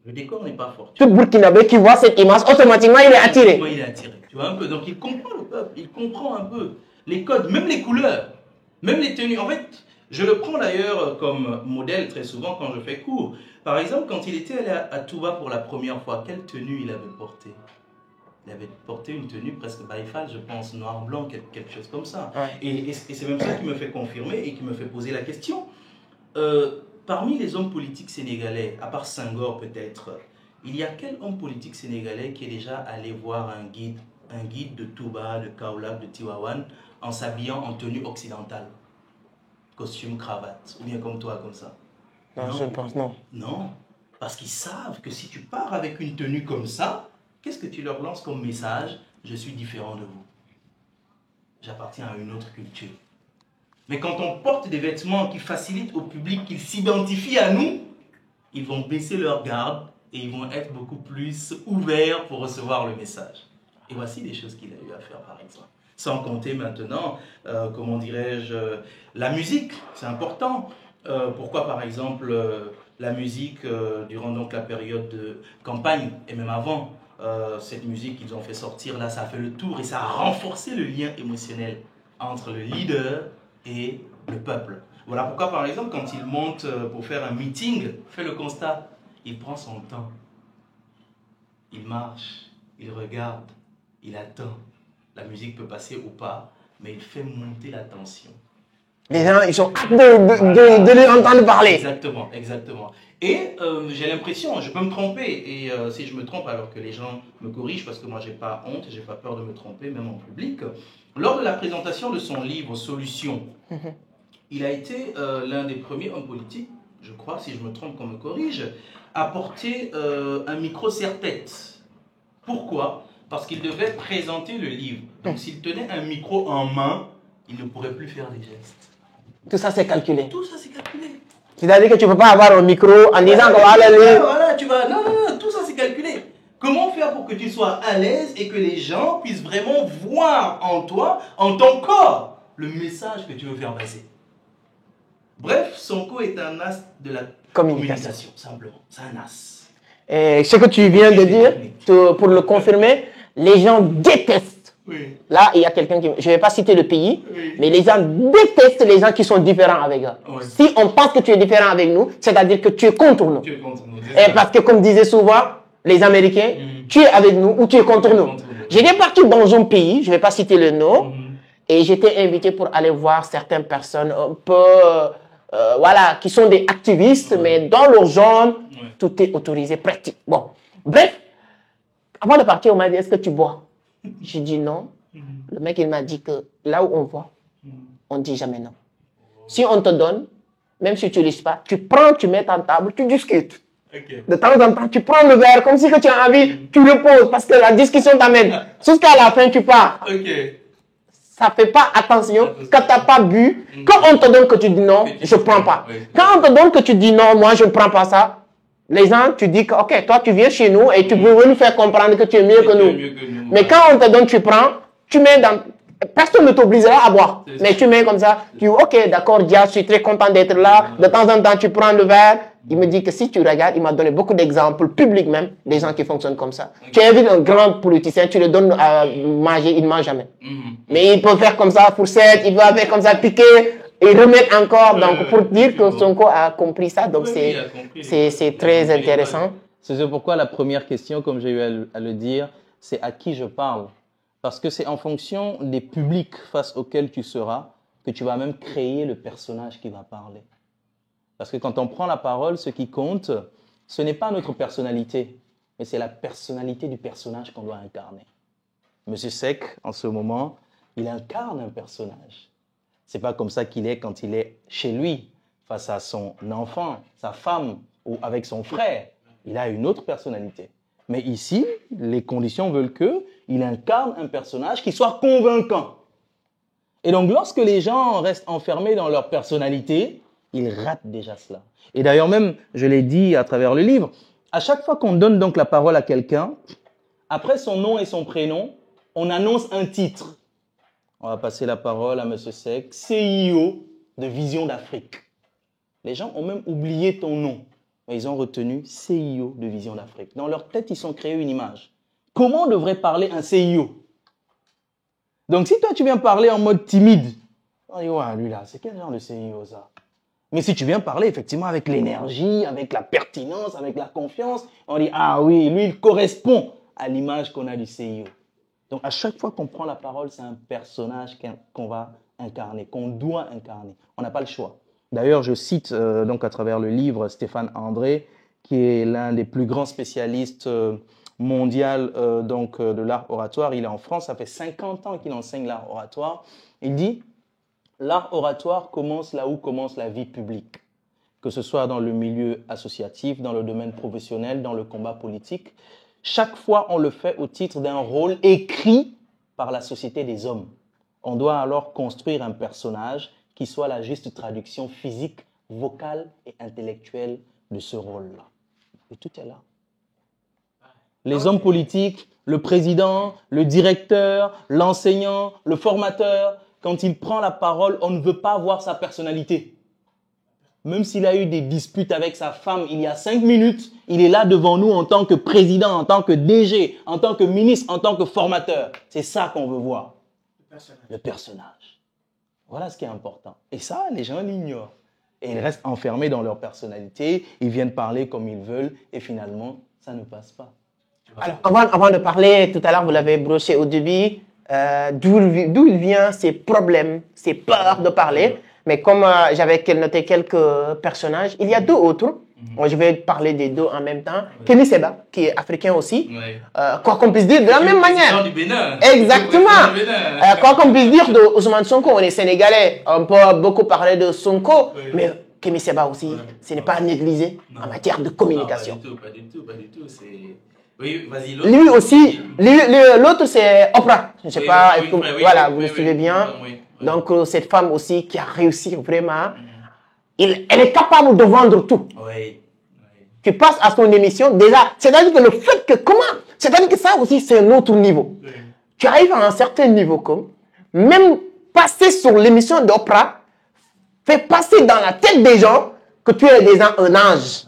Le décor n'est pas fortuit. Tout Burkinabé qui voit cette image, automatiquement il est attiré. Il est attiré. Tu vois un peu. Donc il comprend le peuple, il comprend un peu les codes, même les couleurs, même les tenues. En fait, je le prends d'ailleurs comme modèle très souvent quand je fais cours. Par exemple, quand il était allé à Touba pour la première fois, quelle tenue il avait portée? Il avait porté une tenue presque baïfale, je pense, noir-blanc, quelque chose comme ça. Ouais. Et c'est même ça qui me fait confirmer et qui me fait poser la question. Parmi les hommes politiques sénégalais, à part Senghor peut-être, il y a quel homme politique sénégalais qui est déjà allé voir un guide de Touba, de Kaolack, de Tivaouane, en s'habillant en tenue occidentale? Costume, cravate, ou bien comme toi, comme ça? Non, je pense non. Non, parce qu'ils savent que si tu pars avec une tenue comme ça, qu'est-ce que tu leur lances comme message? Je suis différent de vous. J'appartiens à une autre culture. Mais quand on porte des vêtements qui facilitent au public qu'ils s'identifient à nous, ils vont baisser leur garde et ils vont être beaucoup plus ouverts pour recevoir le message. Et voici des choses qu'il a eu à faire, par exemple. Sans compter maintenant, comment dirais-je, la musique, c'est important. Pourquoi, par exemple, la musique, durant donc la période de campagne, et même avant, cette musique qu'ils ont fait sortir, là, ça a fait le tour et ça a renforcé le lien émotionnel entre le leader et le peuple. Voilà pourquoi, par exemple, quand il monte pour faire un meeting, fait le constat, il prend son temps. Il marche, il regarde, il attend. La musique peut passer ou pas, mais il fait monter la tension. Les gens, ils sont hâte de lui entendre parler. Exactement, exactement. Et j'ai l'impression, je peux me tromper, et si je me trompe, alors que les gens me corrigent, parce que moi, j'ai pas honte, j'ai pas peur de me tromper, même en public. Lors de la présentation de son livre Solutions, il a été l'un des premiers hommes politiques, je crois, si je me trompe, qu'on me corrige, à porter un micro serre-tête. Pourquoi? Parce qu'il devait présenter le livre. Donc, s'il tenait un micro en main, il ne pourrait plus faire des gestes. Tout ça, c'est calculé. Tout ça, c'est calculé. C'est-à-dire que tu ne peux pas avoir un micro en disant que voilà, tu vas. Non, tout ça, c'est calculé. Comment faire pour que tu sois à l'aise et que les gens puissent vraiment voir en toi, en ton corps, le message que tu veux faire passer? Bref, Sonko est un as de la communication, simplement. C'est un as. Et ce que tu viens de dire, pour le confirmer, les gens détestent. Oui. Là, il y a quelqu'un qui... Je ne vais pas citer le pays, Oui. mais les gens détestent les gens qui sont différents avec eux. Oui. Si on pense que tu es différent avec nous, c'est-à-dire que tu es contre nous. Tu es contre nous. Et parce que, comme disaient souvent les Américains, tu es avec nous ou tu es contre nous. J'étais parti dans un pays, je ne vais pas citer le nom, et j'étais invité pour aller voir certaines personnes un peu... voilà, qui sont des activistes, mais dans leur zone, tout est autorisé, pratique. Bon, bref, avant de partir, on m'a dit, est-ce que tu bois? J'ai dit non. Le mec, il m'a dit que là où on voit, on ne dit jamais non. Si on te donne, même si tu ne lises pas, tu prends, tu mets ta table, tu discutes. Okay. De temps en temps, tu prends le verre comme si que tu as envie, tu le poses parce que la discussion t'amène. Jusqu'à la fin, tu pars. Okay. Ça ne fait pas attention quand tu n'as pas bu. Quand on te donne que tu dis non, je ne prends pas. Quand on te donne que tu dis non, moi je ne prends pas ça, les gens, tu dis que ok, toi tu viens chez nous et tu veux nous faire comprendre que tu es mieux que nous. Mais quand on te donne, tu prends, tu mets dans... Personne ne t'obligera à boire. Mais tu mets comme ça, tu dis ok, d'accord, Dia, je suis très content d'être là. De temps en temps, tu prends le verre. Il me dit que si tu regardes, il m'a donné beaucoup d'exemples, publics même, des gens qui fonctionnent comme ça. Tu invites un grand politicien, tu le donnes à manger, il ne mange jamais. Mais il peut faire comme ça, fourchette, il va faire comme ça, piquer, et remettre encore. Donc, pour dire que Sonko a compris ça, donc c'est très intéressant. C'est pourquoi la première question, comme j'ai eu à le dire, c'est à qui je parle. Parce que c'est en fonction des publics face auxquels tu seras que tu vas même créer le personnage qui va parler. Parce que quand on prend la parole, ce qui compte, ce n'est pas notre personnalité, mais c'est la personnalité du personnage qu'on doit incarner. Monsieur Seck, en ce moment, il incarne un personnage. C'est pas comme ça qu'il est quand il est chez lui, face à son enfant, sa femme ou avec son frère. Il a une autre personnalité. Mais ici, les conditions veulent qu'il incarne un personnage qui soit convaincant. Et donc, lorsque les gens restent enfermés dans leur personnalité, ils ratent déjà cela. Et d'ailleurs même, je l'ai dit à travers le livre, à chaque fois qu'on donne donc la parole à quelqu'un, après son nom et son prénom, on annonce un titre. On va passer la parole à M. Seck, CIO de Vision d'Afrique. Les gens ont même oublié ton nom, mais ils ont retenu CIO de Vision d'Afrique. Dans leur tête, ils sont créés une image. Comment devrait parler un CIO? Donc, si toi, tu viens parler en mode timide, on dit, ouais, lui là, c'est quel genre de CIO ça? Mais si tu viens parler effectivement avec l'énergie, avec la pertinence, avec la confiance, on dit, ah oui, lui, il correspond à l'image qu'on a du CIO. Donc, à chaque fois qu'on prend la parole, c'est un personnage qu'on va incarner, qu'on doit incarner. On n'a pas le choix. D'ailleurs, je cite donc à travers le livre Stéphane André, qui est l'un des plus grands spécialistes mondial de l'art oratoire. Il est en France, ça fait 50 ans qu'il enseigne l'art oratoire. Il dit, l'art oratoire commence là où commence la vie publique, que ce soit dans le milieu associatif, dans le domaine professionnel, dans le combat politique. Chaque fois, on le fait au titre d'un rôle écrit par la société des hommes. On doit alors construire un personnage qui soit la juste traduction physique, vocale et intellectuelle de ce rôle-là. Et tout est là. Les hommes politiques, le président, le directeur, l'enseignant, le formateur, quand il prend la parole, on ne veut pas voir sa personnalité. Même s'il a eu des disputes avec sa femme il y a 5 minutes, il est là devant nous en tant que président, en tant que DG, en tant que ministre, en tant que formateur. C'est ça qu'on veut voir. Le personnage. Voilà ce qui est important. Et ça, les gens l'ignorent. Et ils restent enfermés dans leur personnalité, ils viennent parler comme ils veulent et finalement, ça ne passe pas. Alors, avant de parler, tout à l'heure, vous l'avez broché au début, d'où il vient ces problèmes, ces peurs de parler. Mais comme j'avais noté quelques personnages, il y a deux autres. Je vais parler des deux en même temps. Kémy Séba, qui est africain aussi. Quoi qu'on puisse dire, de la même manière. Du Bénin. Exactement. Quoi qu'on puisse dire de Ousmane Sonko, on est sénégalais. On peut beaucoup parler de Sonko, mais Kémy Séba aussi, ce n'est pas négligé en matière de communication. Non, pas du tout. Oui, vas-y, l'autre. Lui aussi, l'autre c'est Oprah. Je ne sais pas, voilà, vous le suivez bien. Donc, cette femme aussi qui a réussi vraiment, elle est capable de vendre tout. Tu passes à son émission, déjà, c'est-à-dire que le fait que, c'est-à-dire que ça aussi, c'est un autre niveau. Tu arrives à un certain niveau, comme, même passer sur l'émission d'Oprah, fait passer dans la tête des gens que tu es déjà un ange,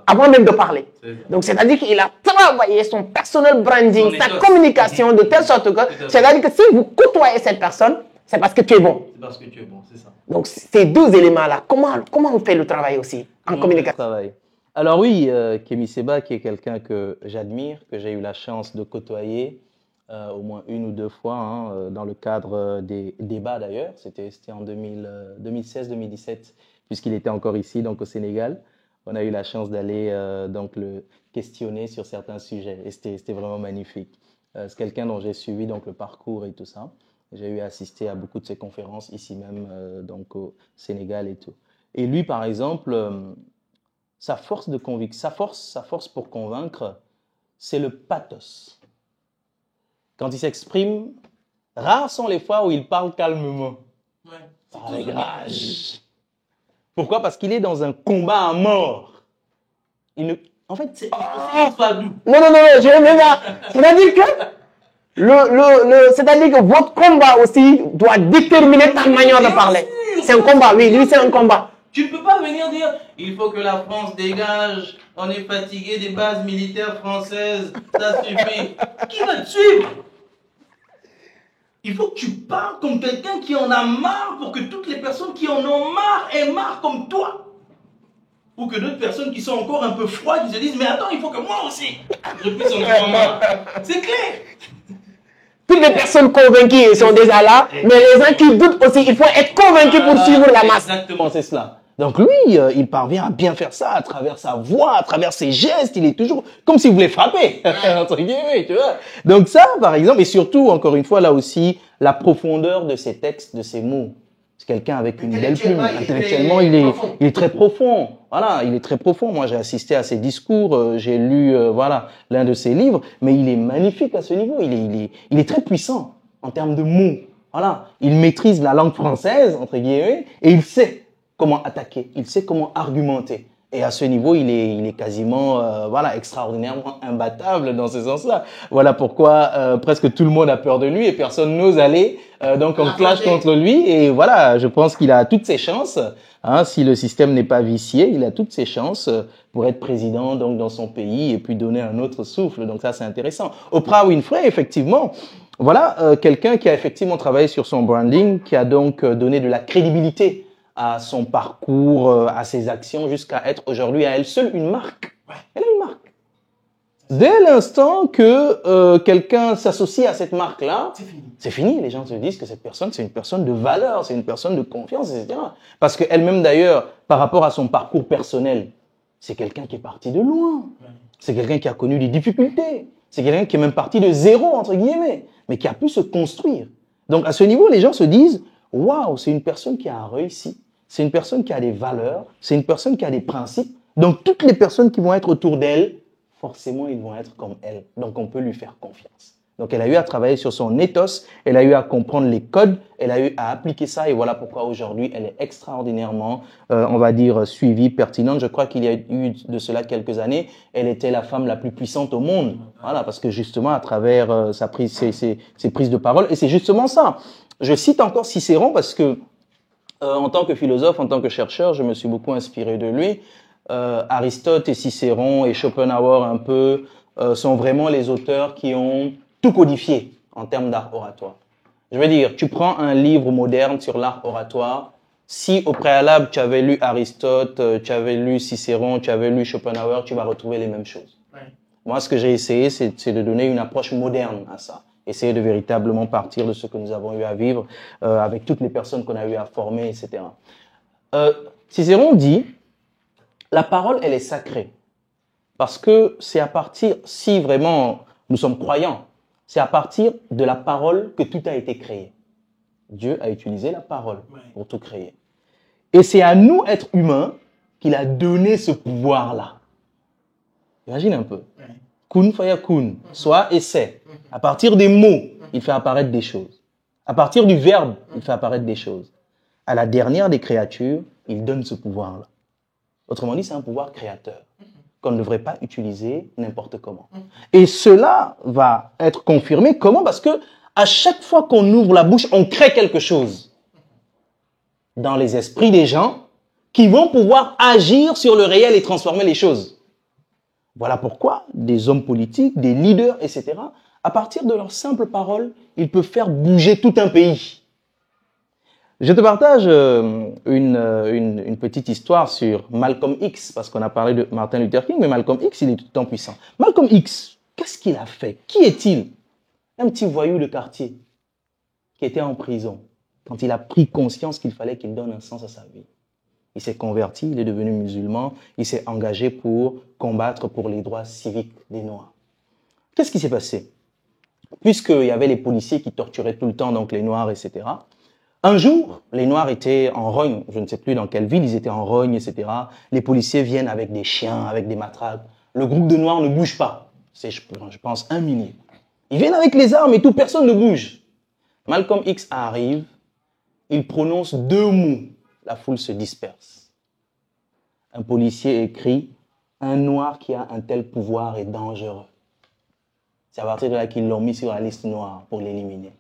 avant même de parler. Donc, c'est-à-dire qu'il a travaillé son personnel branding, sa communication, de telle sorte que, c'est-à-dire que si vous côtoyez cette personne, c'est parce que tu es bon. C'est parce que tu es bon, c'est ça. Donc, ces deux éléments-là, comment on fait le travail aussi en communication? Alors oui, Kémy Séba, qui est quelqu'un que j'admire, que j'ai eu la chance de côtoyer au moins 1 ou 2 fois, dans le cadre des débats d'ailleurs. C'était en 2016-2017, puisqu'il était encore ici, donc au Sénégal. On a eu la chance d'aller donc le questionner sur certains sujets et c'était vraiment magnifique. C'est quelqu'un dont j'ai suivi donc le parcours et tout ça. J'ai eu à assister à beaucoup de ses conférences ici même donc au Sénégal et tout. Et lui par exemple, sa force de conviction, sa force pour convaincre, c'est le pathos. Quand il s'exprime, rares sont les fois où il parle calmement. Avec rage. Pourquoi? Parce qu'il est dans un combat à mort. En fait, c'est pas doux. Non, je ne vais pas. C'est-à-dire que, c'est-à-dire que votre combat aussi doit déterminer ta manière de parler. C'est un combat, oui, lui c'est un combat. Tu ne peux pas venir dire il faut que la France dégage, on est fatigué des bases militaires françaises, ça suffit. Qui va te suivre? Il faut que tu parles comme quelqu'un qui en a marre pour que toutes les personnes qui en ont marre aient marre comme toi. Ou que d'autres personnes qui sont encore un peu froides, ils se disent mais attends, il faut que moi aussi je puisse en avoir marre. C'est clair. Toutes les personnes convaincues sont déjà là, mais les gens qui doutent aussi, il faut être convaincu pour suivre la masse. Exactement, c'est cela. Donc lui, il parvient à bien faire ça à travers sa voix, à travers ses gestes. Il est toujours comme s'il voulait frapper, entre guillemets, tu vois. Donc ça, par exemple, et surtout, encore une fois, là aussi, la profondeur de ses textes, de ses mots. C'est quelqu'un avec une belle plume. Intellectuellement, il est très profond. Voilà, il est très profond. Moi, j'ai assisté à ses discours, j'ai lu, voilà, l'un de ses livres, mais il est magnifique à ce niveau. Il est très puissant en termes de mots. Voilà, il maîtrise la langue française, entre guillemets, et il sait comment attaquer, il sait comment argumenter. Et à ce niveau, il est quasiment voilà, extraordinairement imbattable dans ce sens-là. Voilà pourquoi presque tout le monde a peur de lui et personne n'ose aller donc en clash contre lui. Et voilà, je pense qu'il a toutes ses chances. Hein, si le système n'est pas vicié, il a toutes ses chances pour être président donc dans son pays et puis donner un autre souffle. Donc ça, c'est intéressant. Oprah Winfrey, effectivement, voilà quelqu'un qui a effectivement travaillé sur son branding, qui a donc donné de la crédibilité à son parcours, à ses actions, jusqu'à être aujourd'hui à elle seule une marque. Elle a une marque. Dès l'instant que quelqu'un s'associe à cette marque-là, c'est fini. Les gens se disent que cette personne, c'est une personne de valeur, c'est une personne de confiance, etc. Parce qu'elle-même, d'ailleurs, par rapport à son parcours personnel, c'est quelqu'un qui est parti de loin. C'est quelqu'un qui a connu des difficultés. C'est quelqu'un qui est même parti de zéro, entre guillemets, mais qui a pu se construire. Donc, à ce niveau, les gens se disent, waouh, c'est une personne qui a réussi. C'est une personne qui a des valeurs, c'est une personne qui a des principes. Donc, toutes les personnes qui vont être autour d'elle, forcément, ils vont être comme elle. Donc, on peut lui faire confiance. Donc, elle a eu à travailler sur son ethos, elle a eu à comprendre les codes, elle a eu à appliquer ça. Et voilà pourquoi aujourd'hui, elle est extraordinairement, on va dire, suivie, pertinente. Je crois qu'il y a eu de cela quelques années, elle était la femme la plus puissante au monde. Voilà, parce que justement, à travers ses prises de parole, et c'est justement ça. Je cite encore Cicéron parce que en tant que philosophe, en tant que chercheur, je me suis beaucoup inspiré de lui. Aristote et Cicéron et Schopenhauer un peu sont vraiment les auteurs qui ont tout codifié en termes d'art oratoire. Je veux dire, tu prends un livre moderne sur l'art oratoire, si au préalable tu avais lu Aristote, tu avais lu Cicéron, tu avais lu Schopenhauer, tu vas retrouver les mêmes choses. Ouais. Moi, ce que j'ai essayé, c'est de donner une approche moderne à ça. Essayer de véritablement partir de ce que nous avons eu à vivre avec toutes les personnes qu'on a eu à former, etc. Cicéron dit, la parole, elle est sacrée. Parce que c'est à partir, si vraiment nous sommes croyants, c'est à partir de la parole que tout a été créé. Dieu a utilisé la parole pour tout créer. Et c'est à nous, êtres humains, qu'il a donné ce pouvoir-là. Imagine un peu. Kun fayakun, soit et c'est. À partir des mots, il fait apparaître des choses. À partir du verbe, il fait apparaître des choses. À la dernière des créatures, il donne ce pouvoir-là. Autrement dit, c'est un pouvoir créateur qu'on ne devrait pas utiliser n'importe comment. Et cela va être confirmé. Comment? Parce que à chaque fois qu'on ouvre la bouche, on crée quelque chose dans les esprits des gens qui vont pouvoir agir sur le réel et transformer les choses. Voilà pourquoi des hommes politiques, des leaders, etc., à partir de leurs simples paroles, ils peuvent faire bouger tout un pays. Je te partage une petite histoire sur Malcolm X, parce qu'on a parlé de Martin Luther King, mais Malcolm X, il est tout le temps puissant. Malcolm X, qu'est-ce qu'il a fait? Qui est-il? Un petit voyou de quartier qui était en prison quand il a pris conscience qu'il fallait qu'il donne un sens à sa vie. Il s'est converti, il est devenu musulman, il s'est engagé pour combattre pour les droits civiques des Noirs. Qu'est-ce qui s'est passé? Puisqu'il y avait les policiers qui torturaient tout le temps donc les Noirs, etc., un jour, les Noirs étaient en rogne, je ne sais plus dans quelle ville, ils étaient en rogne, etc. Les policiers viennent avec des chiens, avec des matraques. Le groupe de Noirs ne bouge pas. C'est, je pense, 1 millier. Ils viennent avec les armes et tout, personne ne bouge. Malcolm X arrive, il prononce 2 mots, la foule se disperse. Un policier écrit « Un Noir qui a un tel pouvoir est dangereux ». C'est à partir de là qu'ils l'ont mis sur la liste noire pour l'éliminer.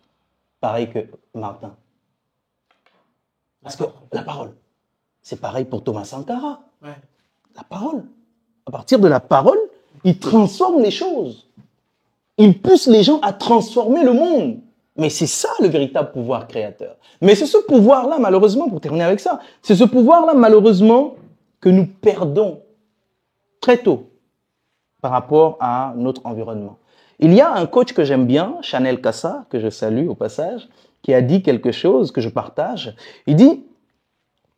Pareil que Martin. Parce que la parole, c'est pareil pour Thomas Sankara. Ouais. La parole. À partir de la parole, il transforme les choses. Il pousse les gens à transformer le monde. Mais c'est ça le véritable pouvoir créateur. Mais c'est ce pouvoir-là, malheureusement, pour terminer avec ça, c'est ce pouvoir-là, malheureusement, que nous perdons très tôt par rapport à notre environnement. Il y a un coach que j'aime bien, Chanel Cassa, que je salue au passage, qui a dit quelque chose que je partage. Il dit,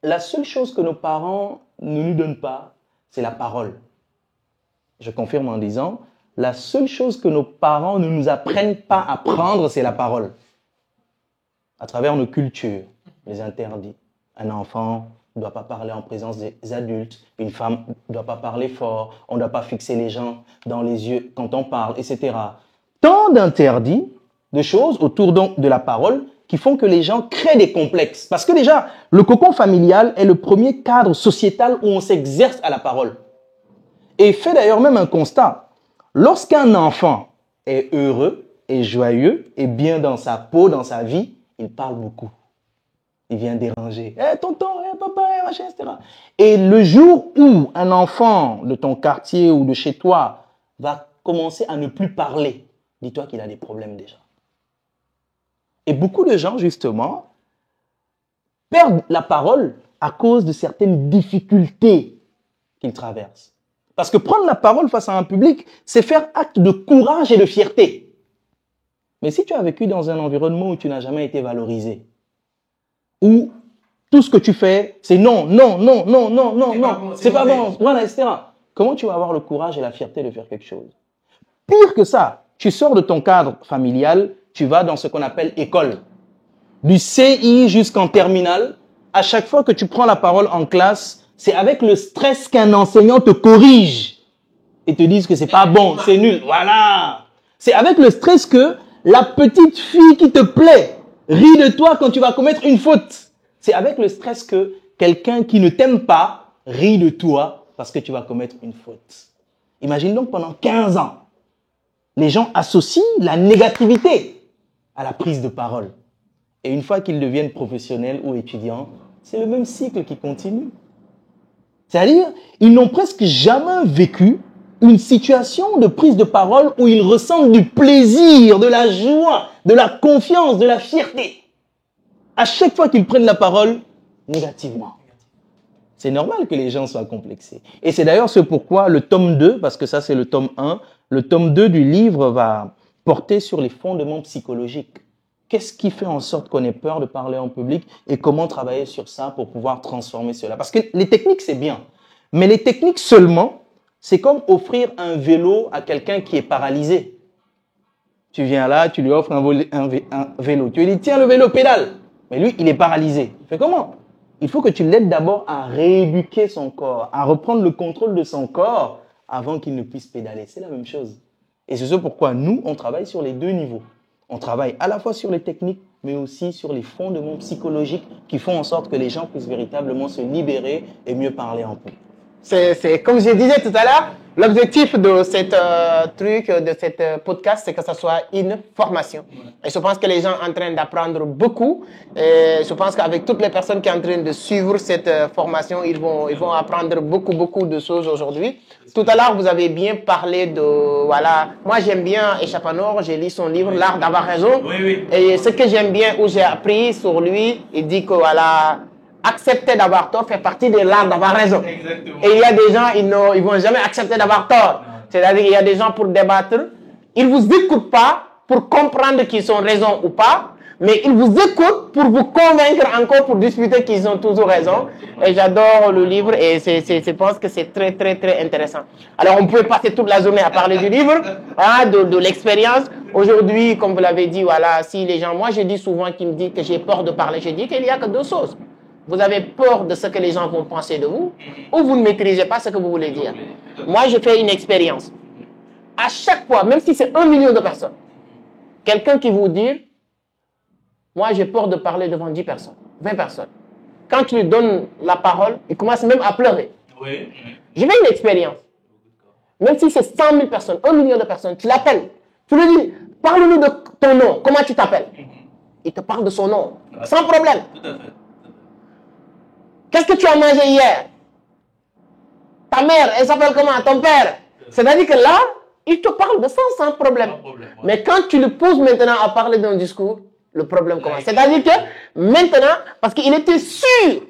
la seule chose que nos parents ne nous donnent pas, c'est la parole. Je confirme en disant, la seule chose que nos parents ne nous apprennent pas à prendre, c'est la parole. À travers nos cultures, les interdits. Un enfant ne doit pas parler en présence des adultes. Une femme ne doit pas parler fort. On ne doit pas fixer les gens dans les yeux quand on parle, etc. Tant d'interdits, de choses autour donc de la parole qui font que les gens créent des complexes. Parce que déjà, le cocon familial est le premier cadre sociétal où on s'exerce à la parole. Et fait d'ailleurs même un constat. Lorsqu'un enfant est heureux, est joyeux, est bien dans sa peau, dans sa vie, il parle beaucoup. Il vient déranger. « tonton, papa, machin, etc. » Et le jour où un enfant de ton quartier ou de chez toi va commencer à ne plus parler, dis-toi qu'il a des problèmes déjà. Et beaucoup de gens, justement, perdent la parole à cause de certaines difficultés qu'ils traversent. Parce que prendre la parole face à un public, c'est faire acte de courage et de fierté. Mais si tu as vécu dans un environnement où tu n'as jamais été valorisé, où tout ce que tu fais, c'est non, non, non, non, non, non, non, c'est pas bon, voilà, etc. Comment tu vas avoir le courage et la fierté de faire quelque chose? Pire que ça, tu sors de ton cadre familial, tu vas dans ce qu'on appelle école. Du CI jusqu'en terminale, à chaque fois que tu prends la parole en classe, c'est avec le stress qu'un enseignant te corrige et te dise que c'est pas bon, c'est nul. Voilà. C'est avec le stress que la petite fille qui te plaît rit de toi quand tu vas commettre une faute. C'est avec le stress que quelqu'un qui ne t'aime pas rit de toi parce que tu vas commettre une faute. Imagine donc pendant 15 ans, les gens associent la négativité à la prise de parole. Et une fois qu'ils deviennent professionnels ou étudiants, c'est le même cycle qui continue. C'est-à-dire, ils n'ont presque jamais vécu une situation de prise de parole où ils ressentent du plaisir, de la joie, de la confiance, de la fierté. À chaque fois qu'ils prennent la parole, négativement. C'est normal que les gens soient complexés. Et c'est d'ailleurs ce pourquoi le tome 2, parce que ça c'est le tome 1, le tome 2 du livre va porter sur les fondements psychologiques. Qu'est-ce qui fait en sorte qu'on ait peur de parler en public et comment travailler sur ça pour pouvoir transformer cela? Parce que les techniques, c'est bien. Mais les techniques seulement, c'est comme offrir un vélo à quelqu'un qui est paralysé. Tu viens là, tu lui offres un vélo. Tu lui dis, tiens le vélo, pédale. Mais lui, il est paralysé. Il fait comment? Il faut que tu l'aides d'abord à rééduquer son corps, à reprendre le contrôle de son corps avant qu'il ne puisse pédaler. C'est la même chose. Et c'est ce pourquoi nous, on travaille sur les deux niveaux. On travaille à la fois sur les techniques, mais aussi sur les fondements psychologiques qui font en sorte que les gens puissent véritablement se libérer et mieux parler en public. C'est comme je disais tout à l'heure, l'objectif de cette de cette podcast, c'est que ça soit une formation. Et je pense que les gens sont en train d'apprendre beaucoup. Et je pense qu'avec toutes les personnes qui sont en train de suivre cette formation, ils vont apprendre beaucoup de choses aujourd'hui. Tout à l'heure, vous avez bien parlé de, voilà, moi j'aime bien Échappanor, j'ai lu son livre, L'art d'avoir raison. Oui. Et ce que j'aime bien, où j'ai appris sur lui, il dit que voilà, accepter d'avoir tort fait partie de l'art d'avoir raison. Exactement. Et il y a des gens, ils vont jamais accepter d'avoir tort. C'est-à-dire qu'il y a des gens pour débattre, ils vous écoutent pas pour comprendre qu'ils ont raison ou pas, mais ils vous écoutent pour vous convaincre encore, pour discuter qu'ils ont toujours raison. Et j'adore le livre et je pense que c'est très intéressant. Alors on peut passer toute la journée à parler du livre, hein, de l'expérience. Aujourd'hui, comme vous l'avez dit, voilà, si les gens, moi je dis souvent qu'ils me disent que j'ai peur de parler, je dis qu'il n'y a que deux choses. Vous avez peur de ce que les gens vont penser de vous, ou vous ne maîtrisez pas ce que vous voulez dire. Moi, je fais une expérience. À chaque fois, même si c'est 1 million de personnes, quelqu'un qui vous dit, moi j'ai peur de parler devant 10 personnes, 20 personnes. Quand tu lui donnes la parole, il commence même à pleurer. Oui. Je fais une expérience. Même si c'est 100 000 personnes, 1 million de personnes, tu l'appelles. Tu lui dis, parle-nous de ton nom, comment tu t'appelles? Il te parle de son nom, sans problème. Tout à fait. Qu'est-ce que tu as mangé hier? Ta mère, elle s'appelle comment? Ton père? C'est-à-dire que là, il te parle de ça sans problème. Mais quand tu le poses maintenant à parler d'un discours, le problème commence. C'est-à-dire que maintenant, parce qu'il était sûr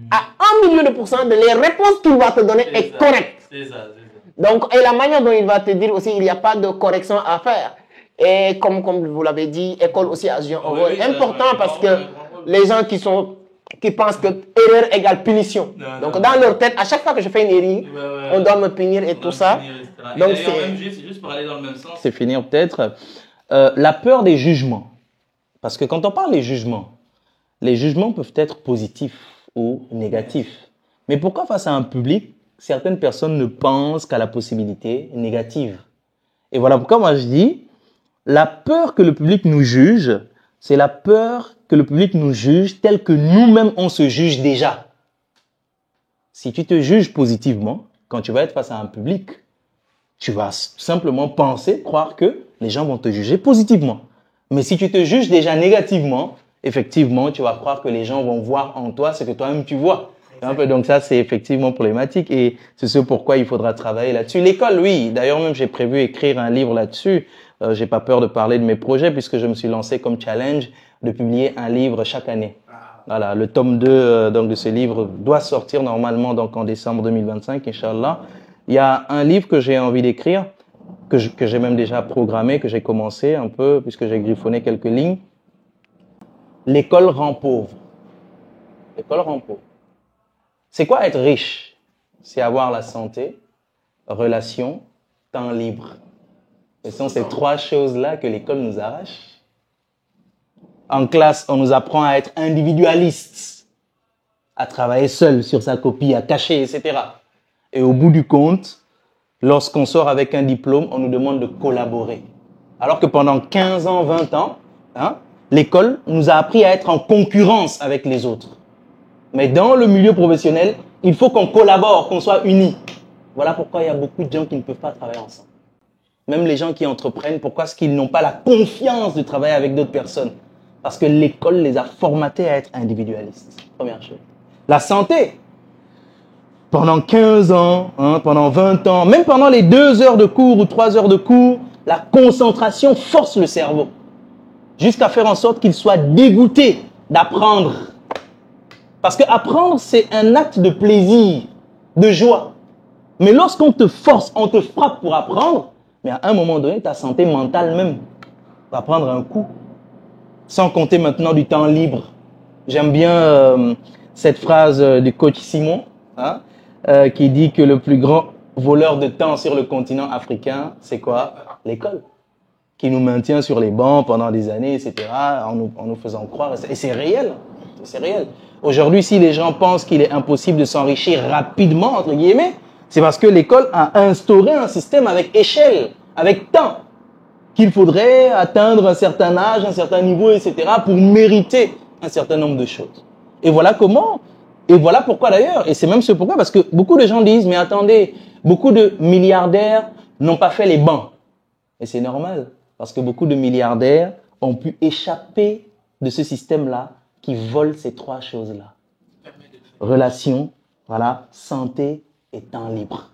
à 1 million de pourcents de les réponses qu'il va te donner est correcte. C'est ça. Donc, et la manière dont il va te dire aussi, il n'y a pas de correction à faire. Et comme vous l'avez dit, école aussi a joué un rôle important parce que les gens qui pensent que erreur égale punition. Donc, dans leur tête, à chaque fois que je fais une erreur, on doit me punir et tout ça. Donc, c'est juste pour aller dans le même sens. C'est finir peut-être. La peur des jugements. Parce que quand on parle des jugements peuvent être positifs ou négatifs. Mais pourquoi face à un public, certaines personnes ne pensent qu'à la possibilité négative? Et voilà pourquoi moi je dis, la peur que le public nous juge, C'est la peur que le public nous juge tel que nous-mêmes on se juge déjà. Si tu te juges positivement, quand tu vas être face à un public, tu vas simplement penser, croire que les gens vont te juger positivement. Mais si tu te juges déjà négativement, effectivement, tu vas croire que les gens vont voir en toi ce que toi-même tu vois. Donc ça, c'est effectivement problématique et c'est ce pourquoi il faudra travailler là-dessus. L'école, oui. D'ailleurs, même j'ai prévu écrire un livre là-dessus. J'ai pas peur de parler de mes projets puisque je me suis lancé comme challenge de publier un livre chaque année. Voilà, le tome 2 donc de ce livre doit sortir normalement donc en décembre 2025, Inch'Allah. Il y a un livre que j'ai envie d'écrire, que j'ai même déjà programmé, que j'ai commencé un peu puisque j'ai griffonné quelques lignes. L'école rend pauvre. L'école rend pauvre. C'est quoi être riche? C'est avoir la santé, relation, temps libre. Ce sont ces trois choses-là que l'école nous arrache. En classe, on nous apprend à être individualiste, à travailler seul sur sa copie, à cacher, etc. Et au bout du compte, lorsqu'on sort avec un diplôme, on nous demande de collaborer. Alors que pendant 15 ans, 20 ans, l'école nous a appris à être en concurrence avec les autres. Mais dans le milieu professionnel, il faut qu'on collabore, qu'on soit unis. Voilà pourquoi il y a beaucoup de gens qui ne peuvent pas travailler ensemble. Même les gens qui entreprennent, pourquoi est-ce qu'ils n'ont pas la confiance de travailler avec d'autres personnes? Parce que l'école les a formatés à être individualistes. Première chose. La santé. Pendant 15 ans, pendant 20 ans, même pendant les 2 heures de cours ou 3 heures de cours, la concentration force le cerveau. Jusqu'à faire en sorte qu'il soit dégoûté d'apprendre. Parce que apprendre, c'est un acte de plaisir, de joie. Mais lorsqu'on te force, on te frappe pour apprendre, mais à un moment donné, ta santé mentale même va prendre un coup. Sans compter maintenant du temps libre. J'aime bien cette phrase du coach Simon, qui dit que le plus grand voleur de temps sur le continent africain, c'est quoi? L'école. Qui nous maintient sur les bancs pendant des années, etc., en nous faisant croire. Et c'est réel. C'est réel. Aujourd'hui, si les gens pensent qu'il est impossible de s'enrichir rapidement, entre guillemets, c'est parce que l'école a instauré un système avec échelle, avec temps, qu'il faudrait atteindre un certain âge, un certain niveau, etc., pour mériter un certain nombre de choses. Et voilà comment, et voilà pourquoi d'ailleurs, et c'est même ce pourquoi, parce que beaucoup de gens disent, mais attendez, beaucoup de milliardaires n'ont pas fait les bancs. Et c'est normal, parce que beaucoup de milliardaires ont pu échapper de ce système-là qui vole ces trois choses-là. Relation, voilà, santé et temps libre.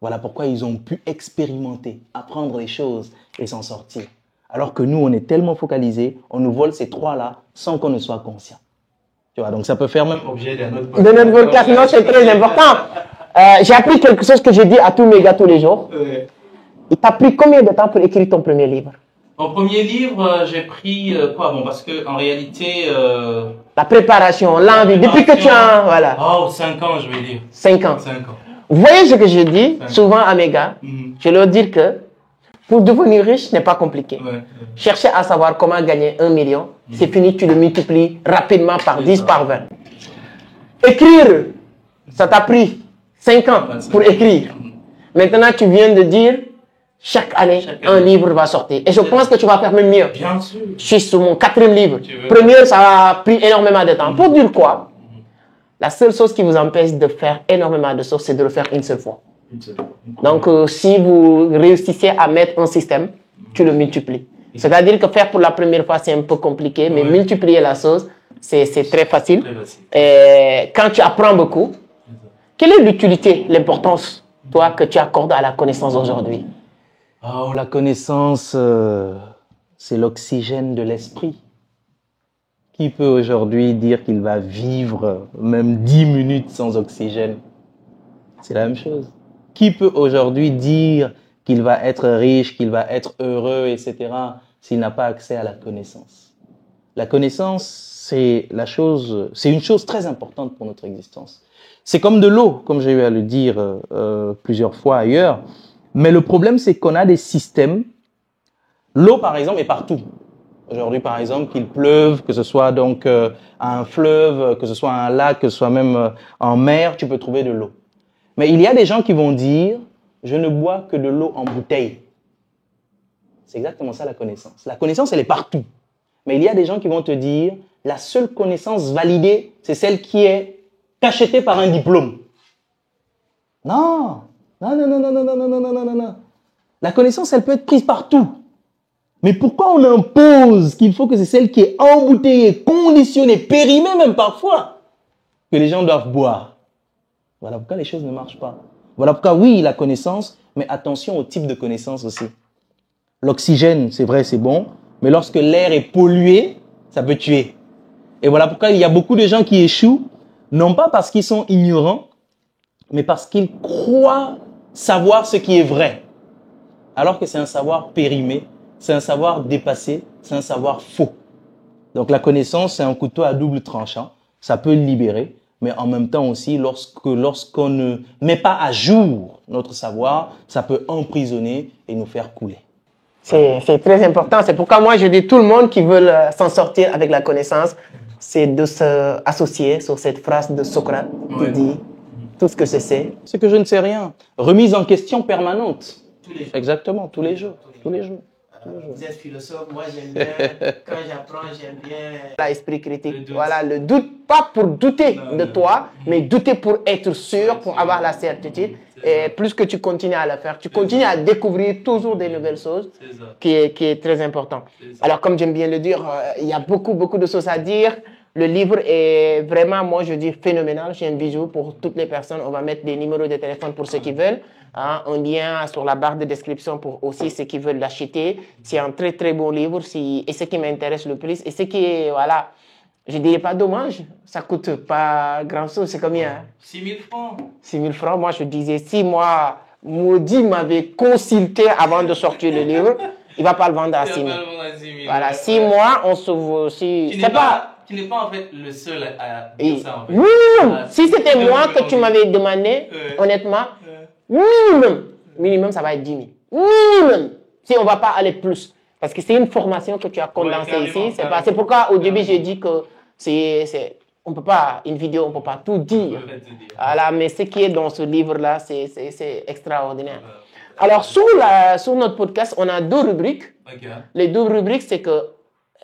Voilà pourquoi ils ont pu expérimenter, apprendre les choses et s'en sortir. Alors que nous, on est tellement focalisés, on nous vole ces trois-là sans qu'on ne soit conscient. Tu vois, donc ça peut faire même objet d'un autre podcast. De notre podcast, non, c'est très important. J'ai appris quelque chose que je dis à tous mes gars tous les jours. Il t'a pris combien de temps pour écrire ton premier livre? Mon premier livre, j'ai pris quoi? Bon, parce que en réalité, la préparation, l'envie, depuis que tu as, voilà. Oh, 5 ans, je vais dire. 5 ans. 5 ans. Vous voyez ce que je dis souvent à mes gars? Je leur dis que pour devenir riche, ce n'est pas compliqué. Chercher à savoir comment gagner 1 million, c'est fini, tu le multiplies rapidement par 10, par 20. Écrire, ça t'a pris 5 ans pour écrire. Maintenant, tu viens de dire, chaque année, un livre va sortir. Et je pense que tu vas faire même mieux. Bien sûr. Je suis sur mon 4e livre. Premier, ça a pris énormément de temps. Pour dire quoi? La seule chose qui vous empêche de faire énormément de choses, c'est de le faire une seule fois. Donc, si vous réussissez à mettre un système, tu le multiplies. C'est-à-dire que faire pour la première fois, c'est un peu compliqué, mais multiplier la chose, c'est très facile. Et quand tu apprends beaucoup, quelle est l'utilité, l'importance, toi, que tu accordes à la connaissance aujourd'hui? Oh, la connaissance, c'est l'oxygène de l'esprit. Qui peut aujourd'hui dire qu'il va vivre même 10 minutes sans oxygène? C'est la même chose. Qui peut aujourd'hui dire qu'il va être riche, qu'il va être heureux, etc., s'il n'a pas accès à la connaissance? La connaissance, c'est une chose très importante pour notre existence. C'est comme de l'eau, comme j'ai eu à le dire plusieurs fois ailleurs. Mais le problème, c'est qu'on a des systèmes. L'eau, par exemple, est partout. Aujourd'hui, par exemple, qu'il pleuve, que ce soit donc à un fleuve, que ce soit à un lac, que ce soit même en mer, tu peux trouver de l'eau. Mais il y a des gens qui vont dire, je ne bois que de l'eau en bouteille. C'est exactement ça la connaissance. La connaissance, elle est partout. Mais il y a des gens qui vont te dire, la seule connaissance validée, c'est celle qui est cachetée par un diplôme. Non, non, non, non, non, non, non, non, non, non, non, non. La connaissance, elle peut être prise partout. Mais pourquoi on impose qu'il faut que c'est celle qui est embouteillée, conditionnée, périmée même parfois, que les gens doivent boire? Voilà pourquoi les choses ne marchent pas. Voilà pourquoi, oui, la connaissance, mais attention au type de connaissance aussi. L'oxygène, c'est vrai, c'est bon, mais lorsque l'air est pollué, ça peut tuer. Et voilà pourquoi il y a beaucoup de gens qui échouent, non pas parce qu'ils sont ignorants, mais parce qu'ils croient savoir ce qui est vrai. Alors que c'est un savoir périmé, c'est un savoir dépassé, c'est un savoir faux. Donc la connaissance, c'est un couteau à double tranchant. Ça peut libérer, mais en même temps aussi, lorsqu'on ne met pas à jour notre savoir, ça peut emprisonner et nous faire couler. C'est très important. C'est pourquoi moi, je dis tout le monde qui veut s'en sortir avec la connaissance, c'est de s'associer sur cette phrase de Socrate qui dit « Tout ce que je sais, c'est que je ne sais rien ». Remise en question permanente. Tous les jours. Exactement, tous les jours. Tous les jours. Vous êtes philosophe, moi j'aime bien, quand j'apprends, j'aime bien l'esprit critique. Voilà, le doute, pas pour douter de toi, mais douter pour être sûr, pour avoir la certitude. Et plus que tu continues à le faire, tu continues à découvrir toujours des nouvelles choses, qui est très important. Alors comme j'aime bien le dire, il y a beaucoup de choses à dire. Le livre est vraiment, moi je dis phénoménal. J'ai un bijou pour toutes les personnes. On va mettre des numéros de téléphone pour ceux qui veulent. Hein, un lien sur la barre de description pour aussi ceux qui veulent l'acheter. C'est un très très bon livre. Et ce qui m'intéresse le plus, et ce qui est, voilà, je ne dirais pas dommage, ça ne coûte pas grand chose. C'est combien? 6 000 francs. 6 000 francs. Moi je disais, si moi, Maudit m'avait consulté avant de sortir le livre, il ne va pas le vendre à 6 000. Voilà, 6 mois, on se voit aussi. C'est pas. Tu n'es pas en fait le seul à dire ça en fait. Minimum. Si c'était moi que tu m'avais demandé, honnêtement, minimum, ça va être 10 000. Minimum. Si on ne va pas aller plus. Parce que c'est une formation que tu as condensée ici. C'est pourquoi au début j'ai dit que on peut pas, une vidéo, on ne peut pas tout dire. Voilà, mais ce qui est dans ce livre-là, c'est extraordinaire. Alors, sur notre podcast, on a 2 rubriques. Les 2 rubriques, c'est que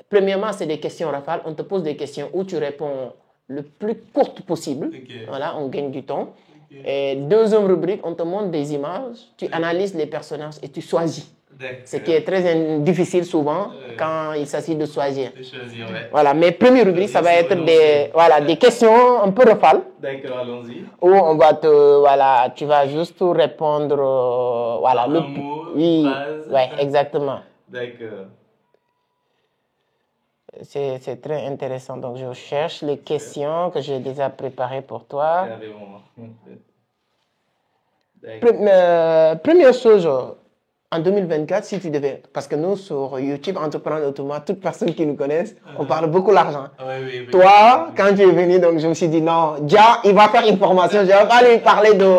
premièrement, c'est des questions rafales. On te pose des questions où tu réponds le plus courte possible. Voilà, on gagne du temps. Et deuxième rubrique, on te montre des images, tu analyses les personnages et tu choisis. Ce qui est très difficile souvent quand il s'agit de choisir. Voilà, mais première rubrique, ça va être des questions un peu rafales. D'accord, allons-y. Où on va tu vas juste répondre, oui, ouais, exactement. D'accord. C'est très intéressant. Donc, je cherche les questions que j'ai déjà préparées pour toi. Première chose, en 2024, si tu devais... Parce que nous, sur YouTube, Entreprendre Autrement, toute personne qui nous connaisse, on parle beaucoup d'argent. Oui. Toi, quand tu es venu, donc je me suis dit, non, Dia, il va faire une formation, je ne vais pas lui parler de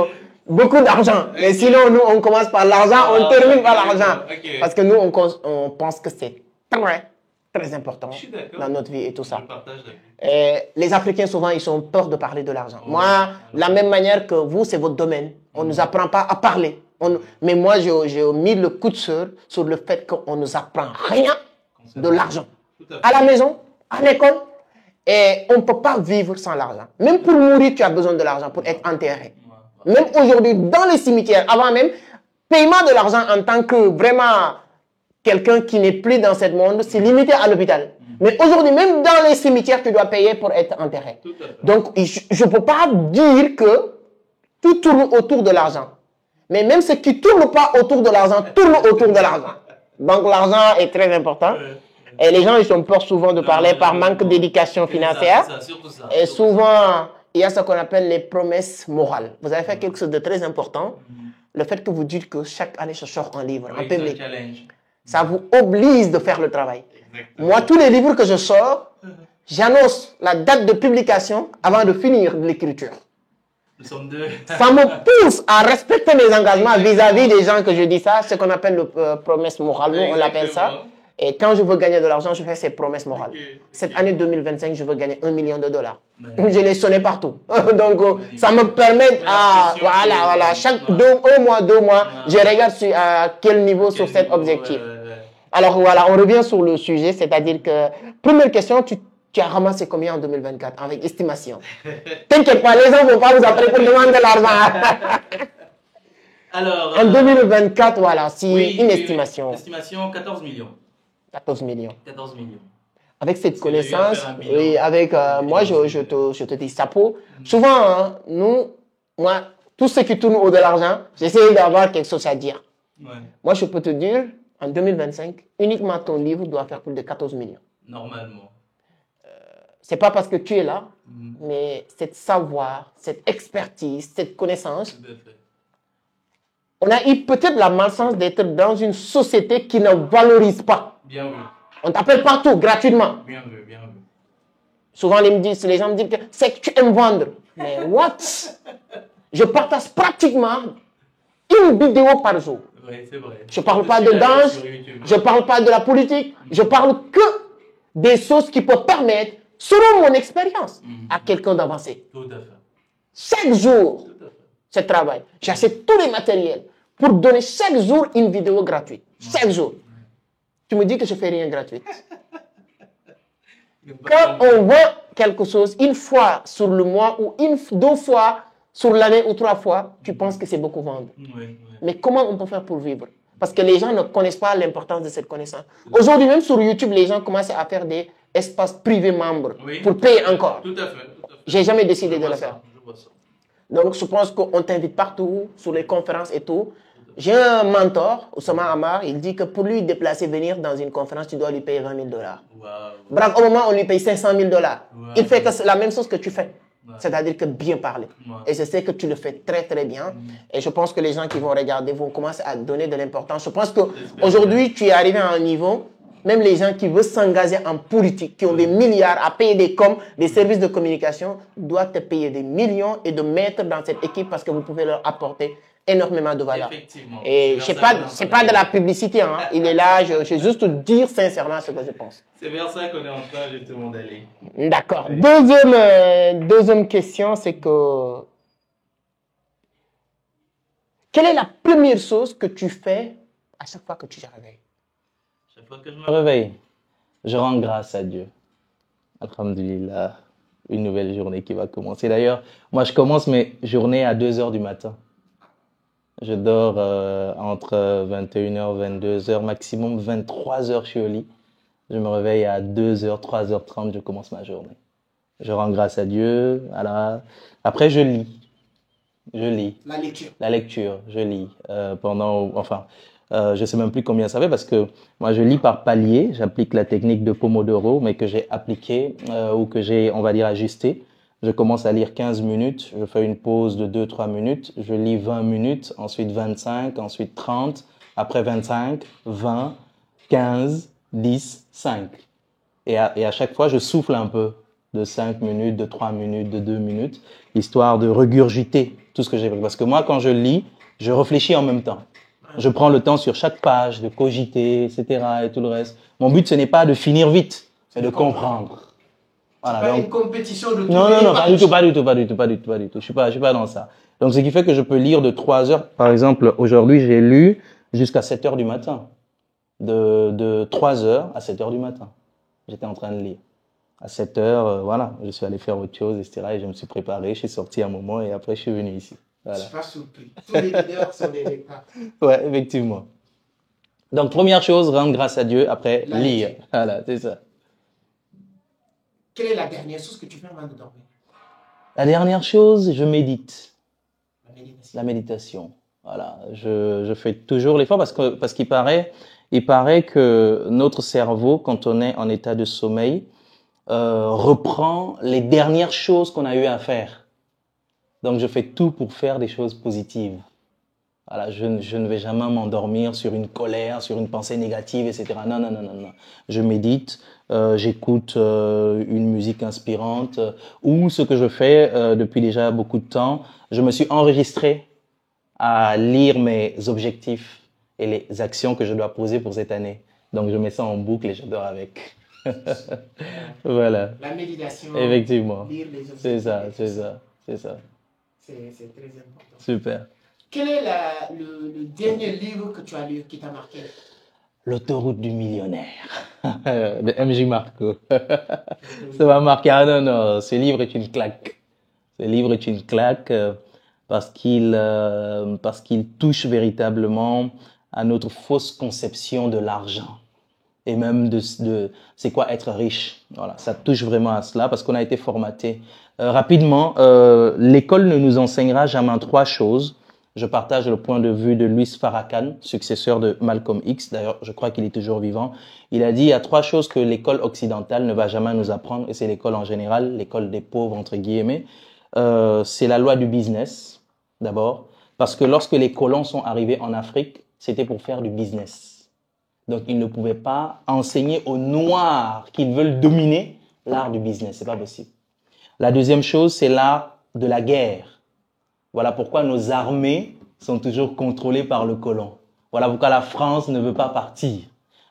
beaucoup d'argent. Mais sinon, nous, on commence par l'argent, on termine par l'argent. Parce que nous, on pense que c'est très important dans notre vie et tout ça. Et les Africains, souvent, ils ont peur de parler de l'argent. Moi, de la même manière que vous, c'est votre domaine. On ne nous apprend pas à parler. Mais moi, j'ai mis le coup de cœur sur le fait qu'on ne nous apprend rien de l'argent. À la maison, à l'école, et on ne peut pas vivre sans l'argent. Même pour mourir, tu as besoin de l'argent pour être enterré. Même aujourd'hui, dans les cimetières, avant même, paiement de l'argent en tant que vraiment quelqu'un qui n'est plus dans ce monde, c'est limité à l'hôpital. Mais aujourd'hui, même dans les cimetières, tu dois payer pour être enterré. Donc, je ne peux pas dire que tout tourne autour de l'argent. Mais même ce qui ne tourne pas autour de l'argent, tourne autour de l'argent. Donc, l'argent est très important. Et les gens, ils ont peur souvent de parler par manque d'éducation financière. Et souvent, il y a ce qu'on appelle les promesses morales. Vous avez fait quelque chose de très important. Le fait que vous dites que chaque année, je sors un livre en public. Ça vous oblige de faire le travail. Moi, tous les livres que je sors, j'annonce la date de publication avant de finir l'écriture. Ça me pousse à respecter mes engagements vis-à-vis des gens que je dis ça, ce qu'on appelle le promesse morale, nous on l'appelle ça. Et quand je veux gagner de l'argent, je fais ces promesses morales. Cette année 2025, je veux gagner $1 million. Je les sonne partout. Donc, ça me permet à, chaque 2 mois, je regarde à quel niveau sur cet objectif. Alors voilà, on revient sur le sujet, c'est-à-dire que, première question, tu as ramassé combien en 2024 avec estimation? T'inquiète pas, les gens ne vont pas vous appeler pour demander de l'argent. Alors, En 2024, voilà, si oui, une oui, estimation. oui. Estimation 14 millions. 14 millions. 14 millions. Avec cette Parce que j'ai eu à connaissance, faire un bilan. oui, avec moi, je te dis chapeau. Souvent, hein, moi, tous ceux qui tournent autour de l'argent, j'essaie d'avoir quelque chose à dire. Ouais. Moi, je peux te dire, en 2025, uniquement ton livre doit faire plus de 14 millions. Normalement. C'est pas parce que tu es là, Mhm. mais cette savoir, cette expertise, cette connaissance, Tout à fait. on a eu peut-être la malchance d'être dans une société qui ne valorise pas. Bien vu. On t'appelle partout, gratuitement. Bien vu, bien vu. Souvent, les gens me disent que c'est que tu aimes vendre. Mais what? Je partage pratiquement une vidéo par jour. Oui, c'est vrai. Je ne parle pas de danse, je ne parle pas de la politique, je parle que des choses qui peuvent permettre, selon mon expérience, à quelqu'un d'avancer. Tout à fait. Chaque jour, Tout à fait. ce travail. J'achète tous les matériels pour donner chaque jour une vidéo gratuite. Chaque jour. Tu me dis que je ne fais rien gratuit. Quand on vend quelque chose une fois sur le mois ou deux fois sur l'année ou 3 fois, tu penses que c'est beaucoup vendre. Oui. Mais comment on peut faire pour vivre? Parce que les gens ne connaissent pas l'importance de cette connaissance. Aujourd'hui, même sur YouTube, les gens commencent à faire des espaces privés membres pour payer encore. Tout à fait. J'ai jamais décidé de le Je faire. vois ça. Donc, je pense qu'on t'invite partout, sur les conférences et tout. J'ai un mentor, Oussama Amar, il dit que pour lui déplacer, venir dans une conférence, tu dois lui payer 20 000 $. Wow. Bref, au moment, on lui paye 500 000 $. Wow. Il fait que c'est la même chose que tu fais. Ouais. C'est-à-dire que bien parler. Ouais. Et je sais que tu le fais très, très bien. Et je pense que les gens qui vont regarder vont commencer à donner de l'importance. Je pense qu'aujourd'hui, tu es arrivé à un niveau, même les gens qui veulent s'engager en politique, qui ont des milliards à payer des coms, des services de communication, doivent te payer des millions et de mettre dans cette équipe parce que vous pouvez leur apporter énormément de valeur. Effectivement. Et c'est pas de la publicité, hein. Il est là, je juste te dire sincèrement ce que je pense. C'est vers ça qu'on est en train justement d'aller. D'accord. Deuxième question, c'est que quelle est la première chose que tu fais à chaque fois que tu te réveilles? Chaque fois que je me Je me réveille, je rends grâce à Dieu. Alhamdulillah, une nouvelle journée qui va commencer. D'ailleurs, moi je commence mes journées à 2 heures du matin. Je dors entre 21h, 22h, maximum 23h, je suis au lit. Je me réveille à 2h, 3h30, je commence ma journée. Je rends grâce à Dieu. Voilà. Après, je lis. Je lis. La lecture. La lecture, je lis. Je sais même plus combien ça fait parce que moi, je lis par palier. J'applique la technique de Pomodoro, mais que j'ai appliquée ou que j'ai, on va dire, ajustée. Je commence à lire 15 minutes, je fais une pause de 2-3 minutes, je lis 20 minutes, ensuite 25, ensuite 30, après 25, 20, 15, 10, 5. Et à chaque fois, je souffle un peu de 5 minutes, de 3 minutes, de 2 minutes, histoire de regurgiter tout ce que j'ai fait. Parce que moi, quand je lis, je réfléchis en même temps. Je prends le temps sur chaque page de cogiter, etc. et tout le reste. Mon but, ce n'est pas de finir vite, c'est de comprendre. Voilà, Pas donc, une compétition de non, pas du tout. Je suis pas dans ça. Donc, ce qui fait que je peux lire de 3 heures. Par exemple, aujourd'hui, j'ai lu jusqu'à 7 heures du matin. De 3 heures à 7 heures du matin. J'étais en train de lire. À 7 heures, voilà, je suis allé faire autre chose, etc. Et je me suis préparé, je suis sorti un moment et après, je suis venu ici. Voilà. Je suis pas surpris. Tous les leaders sont des lecteurs. Ouais, effectivement. Donc, première chose, rendre grâce à Dieu, après, La lire. lecture. Voilà, c'est ça. Quelle est la dernière chose que tu fais avant de dormir? La dernière chose, je médite. La méditation. La méditation. Voilà, je fais toujours l'effort parce qu'il paraît que notre cerveau, quand on est en état de sommeil, reprend les dernières choses qu'on a eu à faire. Donc, je fais tout pour faire des choses positives. Voilà, je ne vais jamais m'endormir sur une colère, sur une pensée négative, etc. Non. Je médite, j'écoute une musique inspirante ou ce que je fais depuis déjà beaucoup de temps, je me suis enregistré à lire mes objectifs et les actions que je dois poser pour cette année. Donc, je mets ça en boucle et j'adore avec. Voilà. La méditation. Effectivement. Lire les objectifs. C'est ça. C'est très important. Super. Quel est le dernier livre que tu as lu qui t'a marqué? L'autoroute du millionnaire de MJ Marco. Ça m'a marqué. Ah non, non, ce livre est une claque. Ce livre est une claque parce qu'il touche véritablement à notre fausse conception de l'argent et même de c'est quoi être riche. Voilà, ça touche vraiment à cela parce qu'on a été formaté. Rapidement, l'école ne nous enseignera jamais trois choses. Je partage le point de vue de Louis Farrakhan, successeur de Malcolm X. D'ailleurs, je crois qu'il est toujours vivant. Il a dit, il y a trois choses que l'école occidentale ne va jamais nous apprendre, et c'est l'école en général, l'école des pauvres, entre guillemets. C'est la loi du business, d'abord. Parce que lorsque les colons sont arrivés en Afrique, c'était pour faire du business. Donc, ils ne pouvaient pas enseigner aux Noirs qu'ils veulent dominer l'art du business. C'est pas possible. La deuxième chose, c'est l'art de la guerre. Voilà pourquoi nos armées sont toujours contrôlées par le colon. Voilà pourquoi la France ne veut pas partir.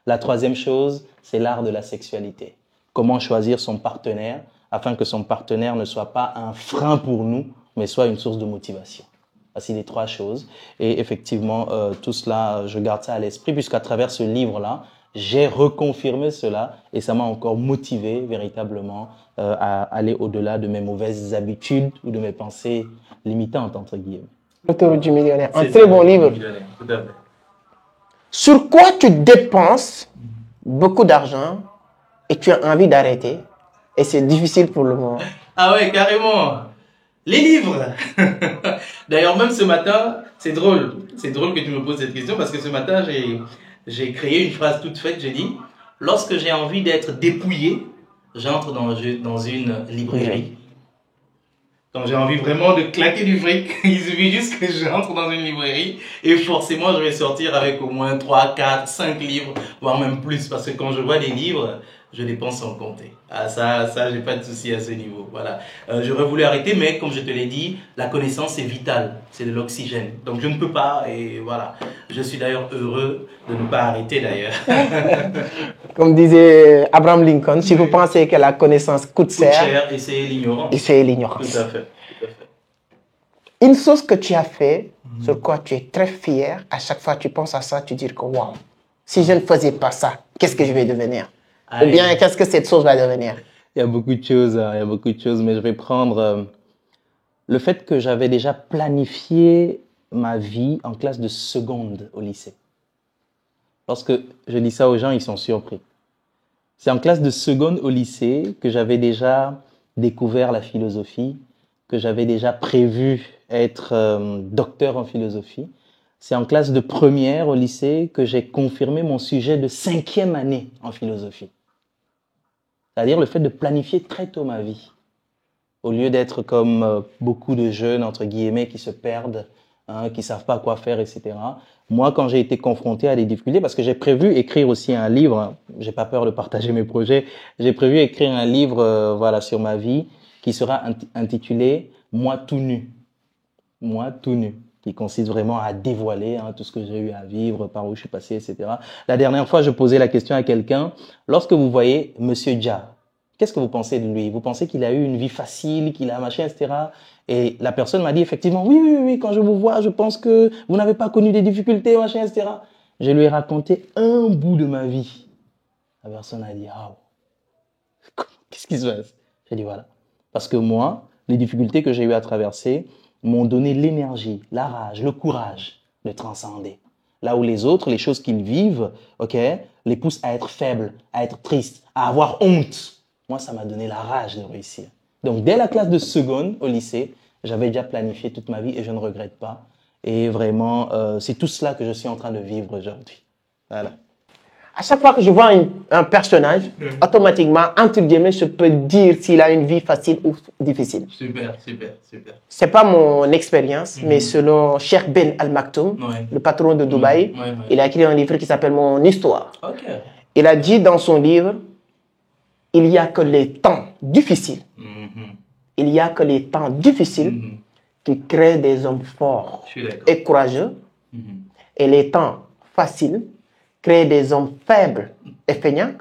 La troisième chose, c'est l'art de la sexualité. Comment choisir son partenaire afin que son partenaire ne soit pas un frein pour nous, mais soit une source de motivation. Voici les trois choses. Et effectivement, tout cela, je garde ça à l'esprit puisqu'à travers ce livre-là, j'ai reconfirmé cela et ça m'a encore motivé véritablement à aller au-delà de mes mauvaises habitudes ou de mes pensées limitantes, entre guillemets. L'autoroute du millionnaire, un très bon livre. Tout à fait. Sur quoi tu dépenses beaucoup d'argent et tu as envie d'arrêter et c'est difficile pour le moment? Ah ouais, carrément. Les livres. D'ailleurs, même ce matin, c'est drôle. C'est drôle que tu me poses cette question parce que ce matin, j'ai créé une phrase toute faite. J'ai dit, lorsque j'ai envie d'être dépouillé, j'entre dans une librairie. Quand j'ai envie vraiment de claquer du fric, il suffit juste que j'entre dans une librairie et forcément je vais sortir avec au moins 3, 4, 5 livres, voire même plus. Parce que quand je vois des livres, je dépense sans compter. Ah, ça, j'ai pas de souci à ce niveau. Voilà. J'aurais voulu arrêter, mais comme je te l'ai dit, la connaissance est vitale. C'est de l'oxygène. Donc je ne peux pas et voilà. Je suis d'ailleurs heureux de ne pas arrêter d'ailleurs. Comme disait Abraham Lincoln, si vous pensez que la connaissance coûte cher, essayez l'ignorance. Essayez l'ignorance. Tout à fait. Tout à fait. Une chose que tu as fait, sur quoi tu es très fier, à chaque fois que tu penses à ça, tu dis que waouh, si je ne faisais pas ça, qu'est-ce que je vais devenir? Ou bien qu'est-ce que cette chose va devenir? Il y a beaucoup de choses, hein, il y a beaucoup de choses, mais je vais prendre le fait que j'avais déjà planifié ma vie en classe de seconde au lycée. Lorsque je dis ça aux gens, ils sont surpris. C'est en classe de seconde au lycée que j'avais déjà découvert la philosophie, que j'avais déjà prévu être docteur en philosophie. C'est en classe de première au lycée que j'ai confirmé mon sujet de 5e année en philosophie. C'est-à-dire le fait de planifier très tôt ma vie. Au lieu d'être comme beaucoup de jeunes, entre guillemets, qui se perdent, hein, qui savent pas quoi faire, etc. Moi, quand j'ai été confronté à des difficultés, parce que j'ai prévu écrire aussi un livre, hein, j'ai pas peur de partager mes projets, j'ai prévu écrire un livre voilà, sur ma vie qui sera intitulé « Moi tout nu ». Moi tout nu, qui consiste vraiment à dévoiler hein, tout ce que j'ai eu à vivre, par où je suis passé, etc. La dernière fois, je posais la question à quelqu'un, lorsque vous voyez Monsieur Dia, qu'est-ce que vous pensez de lui? Vous pensez qu'il a eu une vie facile, qu'il a machin, etc. Et la personne m'a dit effectivement, oui, quand je vous vois, je pense que vous n'avez pas connu des difficultés, machin, etc. Je lui ai raconté un bout de ma vie. La personne a dit, ah, qu'est-ce qui se passe? J'ai dit, voilà. Parce que moi, les difficultés que j'ai eu à traverser m'ont donné l'énergie, la rage, le courage de transcender. Là où les autres, les choses qu'ils vivent, ok, les poussent à être faibles, à être tristes, à avoir honte. Moi, ça m'a donné la rage de réussir. Donc, dès la classe de seconde au lycée, j'avais déjà planifié toute ma vie et je ne regrette pas. Et vraiment, c'est tout cela que je suis en train de vivre aujourd'hui. Voilà. À chaque fois que je vois un personnage, automatiquement, entre guillemets, je peux dire s'il a une vie facile ou difficile. Super. C'est pas mon expérience, mais selon Cheikh Ben Al Maktoum, le patron de Dubaï, il a écrit un livre qui s'appelle Mon Histoire. Okay. Il a dit dans son livre, il n'y a que les temps difficiles. Il n'y a que les temps difficiles qui créent des hommes forts et courageux. Et les temps faciles créent des hommes faibles et feignants.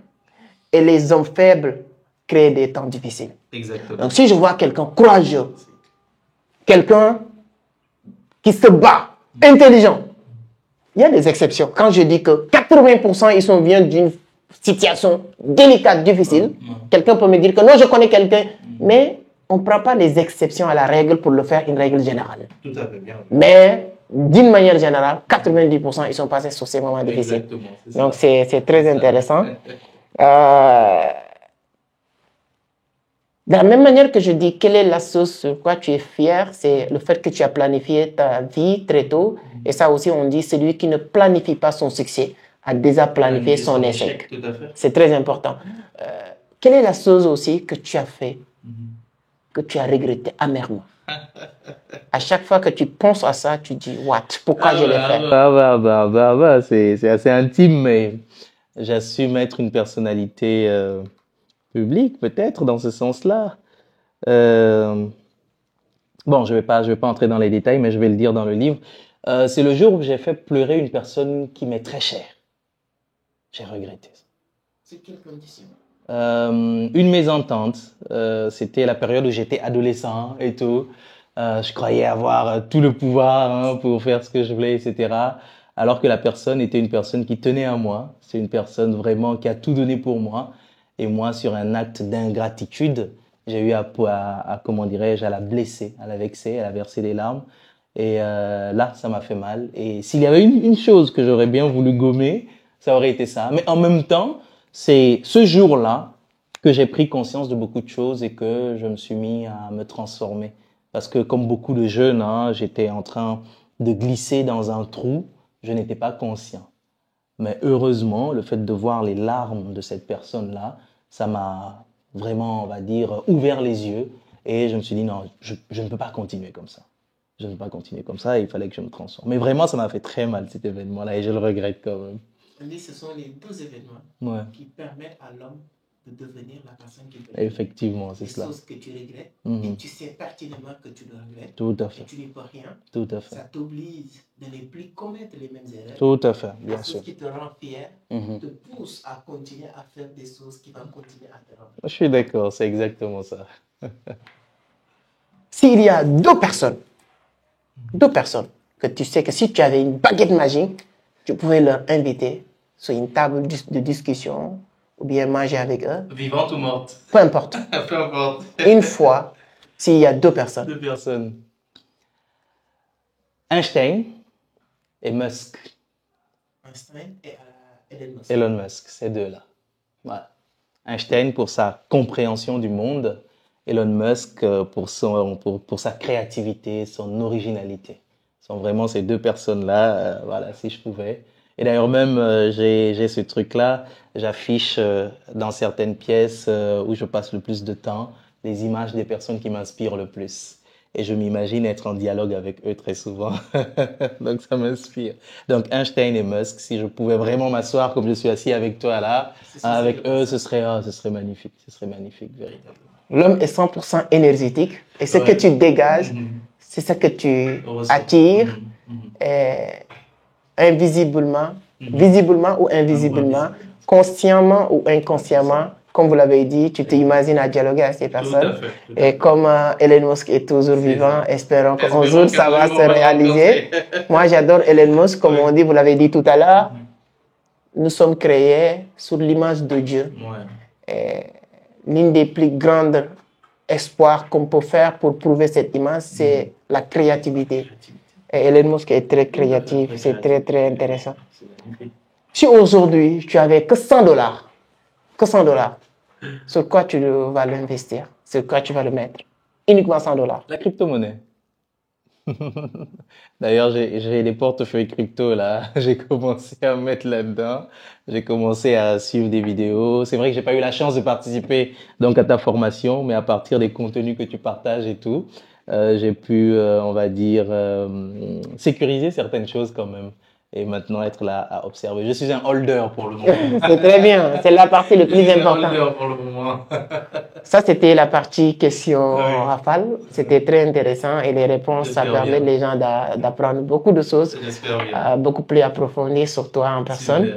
Et les hommes faibles créent des temps difficiles. Exactement. Donc si je vois quelqu'un courageux, quelqu'un qui se bat, intelligent, Il y a des exceptions. Quand je dis que 80% ils sont viennent d'une situation délicate, difficile, quelqu'un peut me dire que non, je connais quelqu'un, mais on ne prend pas les exceptions à la règle pour le faire une règle générale. Tout à fait bien. Mais d'une manière générale, 90% ils sont passés sur ces moments difficiles. Exactement, c'est ça. Donc c'est très intéressant. De la même manière que je dis, quelle est la chose sur quoi tu es fier, c'est le fait que tu as planifié ta vie très tôt. Et ça aussi, on dit, celui qui ne planifie pas son succès a déjà planifié son échec. Tout à fait. C'est très important. Quelle est la chose aussi que tu as fait, que tu as regretté amèrement? À chaque fois que tu penses à ça, tu dis, what? Pourquoi je l'ai fait? C'est assez intime, mais j'assume être une personnalité publique, peut-être, dans ce sens-là. Bon, je vais pas entrer dans les détails, mais je vais le dire dans le livre. C'est le jour où j'ai fait pleurer une personne qui m'est très chère. J'ai regretté ça. C'est quelle condition? Une mésentente. C'était la période où j'étais adolescent et tout. Je croyais avoir tout le pouvoir pour faire ce que je voulais, etc. Alors que la personne était une personne qui tenait à moi. C'est une personne vraiment qui a tout donné pour moi. Et moi, sur un acte d'ingratitude, j'ai eu comment dirais-je, à la blesser, à la vexer, à la verser des larmes. Et là, ça m'a fait mal. Et s'il y avait une chose que j'aurais bien voulu gommer, ça aurait été ça. Mais en même temps, c'est ce jour-là que j'ai pris conscience de beaucoup de choses et que je me suis mis à me transformer. Parce que comme beaucoup de jeunes, j'étais en train de glisser dans un trou, je n'étais pas conscient. Mais heureusement, le fait de voir les larmes de cette personne-là, ça m'a vraiment, on va dire, ouvert les yeux. Et je me suis dit, non, je ne peux pas continuer comme ça. Je ne peux pas continuer comme ça, il fallait que je me transforme. Mais vraiment, ça m'a fait très mal cet événement-là et je le regrette quand même. Ce sont les deux événements qui permettent à l'homme de devenir la personne qu'il veut. Effectivement, c'est cela. Les choses que tu regrettes, et tu sais pertinemment que tu le regrettes. Tout à fait. Et tu n'y peux rien. Tout à fait. Ça t'oblige de ne plus commettre les mêmes erreurs. Tout à fait, bien sûr. Ce qui te rend fier, te pousse à continuer à faire des choses qui vont continuer à te rendre. Je suis d'accord, c'est exactement ça. S'il y a deux personnes que tu sais que si tu avais une baguette magique, tu pouvais leur inviter sur une table de discussion ou bien manger avec eux. Vivante ou morte? Peu importe. Peu importe. Une fois, s'il y a deux personnes. Deux personnes. Einstein et Musk. Einstein et Elon Musk. Elon Musk, ces deux-là. Voilà. Einstein pour sa compréhension du monde, Elon Musk pour sa créativité, son originalité. Ce sont vraiment ces deux personnes-là, voilà, si je pouvais. Et d'ailleurs même, j'ai ce truc-là, j'affiche dans certaines pièces où je passe le plus de temps, les images des personnes qui m'inspirent le plus. Et je m'imagine être en dialogue avec eux très souvent. Donc ça m'inspire. Donc Einstein et Musk, si je pouvais vraiment m'asseoir comme je suis assis avec toi là, avec eux, ce serait magnifique. Ce serait magnifique, véritablement. L'homme est 100% énergétique et ce que tu dégages, c'est ce que tu attires invisiblement, visiblement ou invisiblement, consciemment ou inconsciemment. Comme vous l'avez dit, tu t'imagines à dialoguer avec ces personnes. Et comme Elon Musk est toujours vivant, espérons qu'un jour ça va se réaliser. Moi, j'adore Elon Musk, comme on dit, vous l'avez dit tout à l'heure. Nous sommes créés sous l'image de Dieu. L'une des plus grandes espoirs qu'on peut faire pour prouver cette image, c'est la créativité. Et Elon Musk est très créatif, c'est très, très intéressant. Si aujourd'hui, tu avais que $100, sur quoi tu vas l'investir? Sur quoi tu vas le mettre? Uniquement $100. La crypto-monnaie. D'ailleurs, j'ai des portefeuilles crypto là. J'ai commencé à me mettre là-dedans. J'ai commencé à suivre des vidéos. C'est vrai que j'ai pas eu la chance de participer donc à ta formation, mais à partir des contenus que tu partages et tout, j'ai pu, on va dire, sécuriser certaines choses quand même. Et maintenant être là à observer. Je suis un holder pour le moment. C'est très bien. C'est la partie le plus importante. Un holder pour le moment. Ça, c'était la partie question rafale. C'était très intéressant et les réponses, ça permet les gens d'apprendre beaucoup de choses, beaucoup plus approfondies sur toi en personne.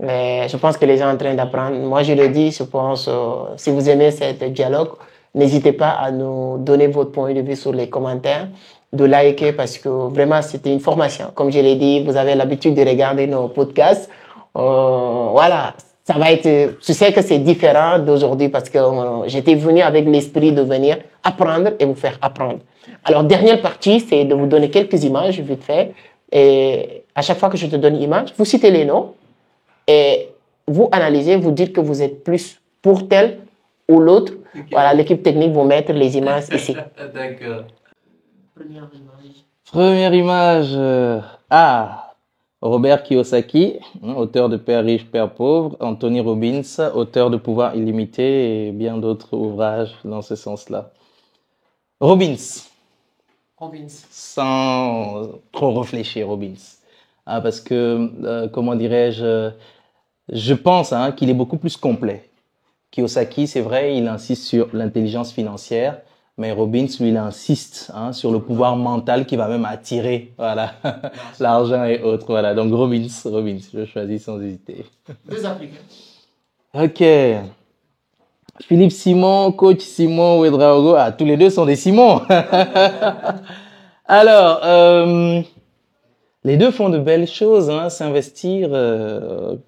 Mais je pense que les gens sont en train d'apprendre. Moi, je le dis, je pense, si vous aimez ce dialogue, n'hésitez pas à nous donner votre point de vue sur les commentaires. de liker parce que vraiment c'était une formation. Comme je l'ai dit, vous avez l'habitude de regarder nos podcasts. Voilà, ça va être, je sais que c'est différent d'aujourd'hui parce que j'étais venu avec l'esprit de venir apprendre et vous faire apprendre. Alors, dernière partie, c'est de vous donner quelques images vite fait. Et à chaque fois que je te donne une image, vous citez les noms et vous analysez, vous dites que vous êtes plus pour tel ou l'autre. Okay. Voilà, l'équipe technique vous mettre les images ici. D'accord. Première image. Robert Kiyosaki, auteur de Père riche, Père pauvre. Anthony Robbins, auteur de Pouvoir illimité et bien d'autres ouvrages dans ce sens-là. Robbins. Sans trop réfléchir, Robbins. Parce que, comment dirais-je, je pense qu'il est beaucoup plus complet. Kiyosaki, c'est vrai, il insiste sur l'intelligence financière, mais Robbins, lui, il insiste sur le pouvoir mental qui va même attirer, voilà, l'argent et autres. Voilà. Donc Robbins, je choisis sans hésiter. Deux Africains. Ok. Philippe Simon, coach Simon, Ouedraogo. Tous les deux sont des Simons. Alors, les deux font de belles choses, s'investir,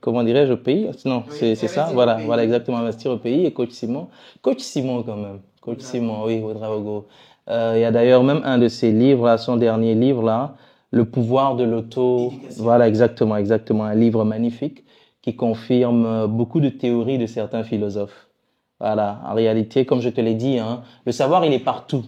comment dirais-je, au pays. Non, oui, c'est ça. Voilà, exactement, investir au pays. Et coach Simon quand même. Coach Simon, oui, Ouedraogo. Il y a d'ailleurs même un de ses livres, là, son dernier livre, là, Le pouvoir de l'auto. Voilà, exactement. Un livre magnifique qui confirme beaucoup de théories de certains philosophes. Voilà, en réalité, comme je te l'ai dit, le savoir, il est partout.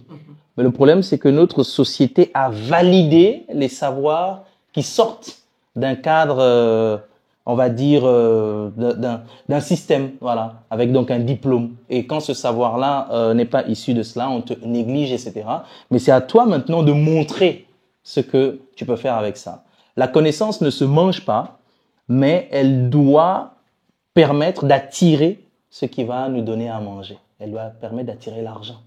Mais le problème, c'est que notre société a validé les savoirs qui sortent d'un cadre, on va dire, d'un système, voilà, avec donc un diplôme. Et quand ce savoir-là n'est pas issu de cela, on te néglige, etc. Mais c'est à toi maintenant de montrer ce que tu peux faire avec ça. La connaissance ne se mange pas, mais elle doit permettre d'attirer ce qui va nous donner à manger. Elle doit permettre d'attirer l'argent.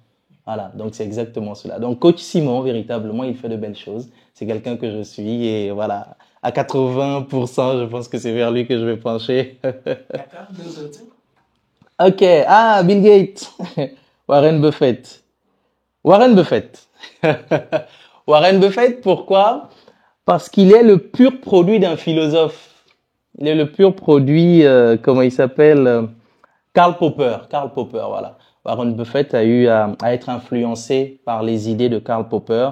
Voilà, donc c'est exactement cela. Donc coach Simon, véritablement, il fait de belles choses. C'est quelqu'un que je suis et voilà, à 80%, je pense que c'est vers lui que je vais pencher. D'accord, nous autres. Ok, Bill Gates, Warren Buffett. Warren Buffett, pourquoi? Parce qu'il est le pur produit d'un philosophe. Il est le pur produit, comment il s'appelle? Karl Popper, voilà. Warren Buffett a eu à être influencé par les idées de Karl Popper.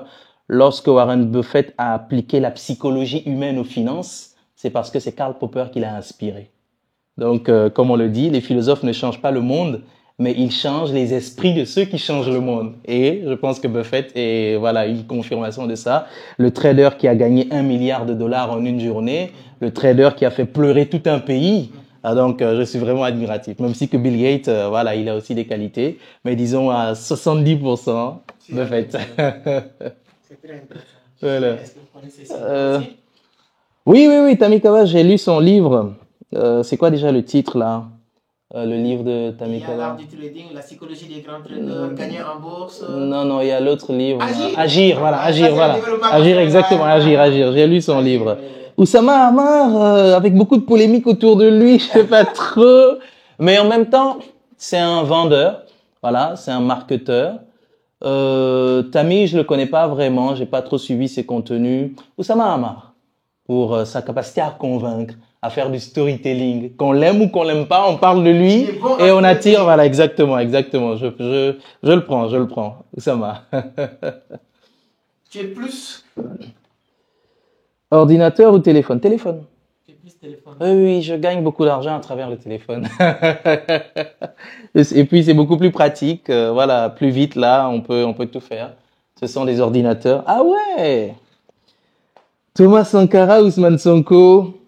Lorsque Warren Buffett a appliqué la psychologie humaine aux finances, c'est parce que c'est Karl Popper qui l'a inspiré. Donc, comme on le dit, les philosophes ne changent pas le monde, mais ils changent les esprits de ceux qui changent le monde. Et je pense que Buffett est, voilà, une confirmation de ça. Le trader qui a gagné $1 milliard en une journée, le trader qui a fait pleurer tout un pays. Donc, je suis vraiment admiratif. Même si que Bill Gates, voilà, il a aussi des qualités, mais disons à 70%, Buffett. C'est très intéressant. Voilà. Est-ce que vous connaissez ça Oui, Tamikawa, j'ai lu son livre. C'est quoi déjà le titre là? Le livre de Tamikawa. Il y a l'art du trading, la psychologie des grands traders, gagner en bourse. Non, il y a l'autre livre. Agir, Agir, exactement, Agir. J'ai lu son livre. Oussama Hamar, avec beaucoup de polémiques autour de lui, je sais pas trop. Mais en même temps, c'est un vendeur. Voilà, c'est un marketeur. Tammy, je le connais pas vraiment, j'ai pas trop suivi ses contenus. Oussama Hamar, pour sa capacité à convaincre, à faire du storytelling. Qu'on l'aime ou qu'on l'aime pas, on parle de lui et on attire. Voilà, exactement. Je le prends. Oussama. Tu es plus ordinateur ou téléphone? Téléphone. Tu es plus téléphone. Oui, je gagne beaucoup d'argent à travers le téléphone. Et puis c'est beaucoup plus pratique. Voilà, plus vite là, on peut tout faire. Ce sont des ordinateurs. Ah ouais. Thomas Sankara, Ousmane Sonko.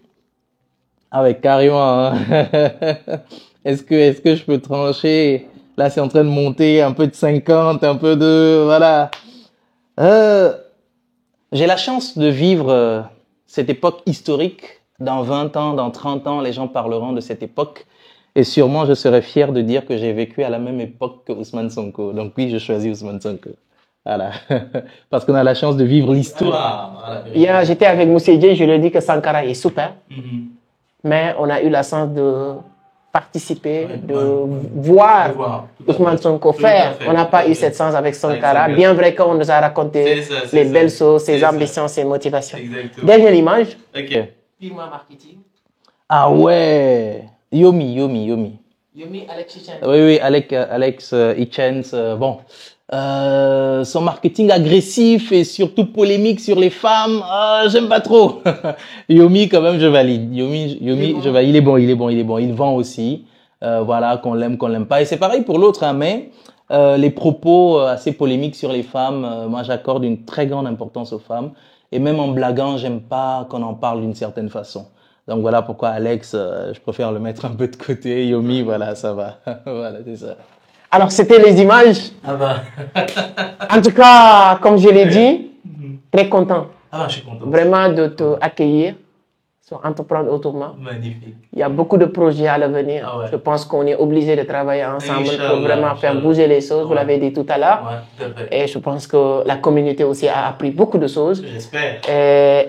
Ah ouais, carrément. Est-ce que je peux trancher? Là, c'est en train de monter un peu de 50, un peu de voilà. J'ai la chance de vivre cette époque historique. Dans 20 ans, dans 30 ans, les gens parleront de cette époque. Et sûrement, je serai fier de dire que j'ai vécu à la même époque que Ousmane Sonko. Donc oui, je choisis Ousmane Sonko. Voilà. Parce qu'on a la chance de vivre l'histoire. Hier, j'étais avec Moussé Dieng, je lui ai dit que Sankara est super. Mais on a eu la chance de participer, Ouais, de ouais. voir De voir, tout à Ousmane fait. Sonko Tout à faire. fait, On n'a tout pas à eu fait. cette chance avec Avec Sankara, Sankara. bien vrai qu'on nous a raconté C'est ça, les ça. belles choses, ses C'est ça. ambitions, ses motivations. Exactement. Dernière image. Ok. Piment marketing. Ah ouais, Yomi. Yomi Alex Chichen. Oui, oui, Alex Hitchens, bon. Son marketing agressif et surtout polémique sur les femmes, j'aime pas trop. Yomi, quand même, je valide. Yomi, bon. je valide. Il est bon. Il vend aussi. Voilà, qu'on l'aime pas. Et c'est pareil pour l'autre, hein, mais les propos assez polémiques sur les femmes, moi, j'accorde une très grande importance aux femmes. Et même en blaguant, j'aime pas qu'on en parle d'une certaine façon. Donc voilà pourquoi Alex, je préfère le mettre un peu de côté. Yomi, voilà, ça va. Voilà, c'est ça. Alors, c'était les images. Ah bah. En tout cas, comme je l'ai dit, très content Ah bah, je suis content. vraiment de t'accueillir sur Entreprendre Autrement. Magnifique. Il y a beaucoup de projets à l'avenir. Ah ouais. Je pense qu'on est obligé de travailler ensemble pour Inch'Allah, vraiment faire Inch'Allah. bouger les choses. Vous Ouais. l'avez dit tout à l'heure. Ouais, tout à fait. Et je pense que la communauté aussi a appris beaucoup de choses. J'espère.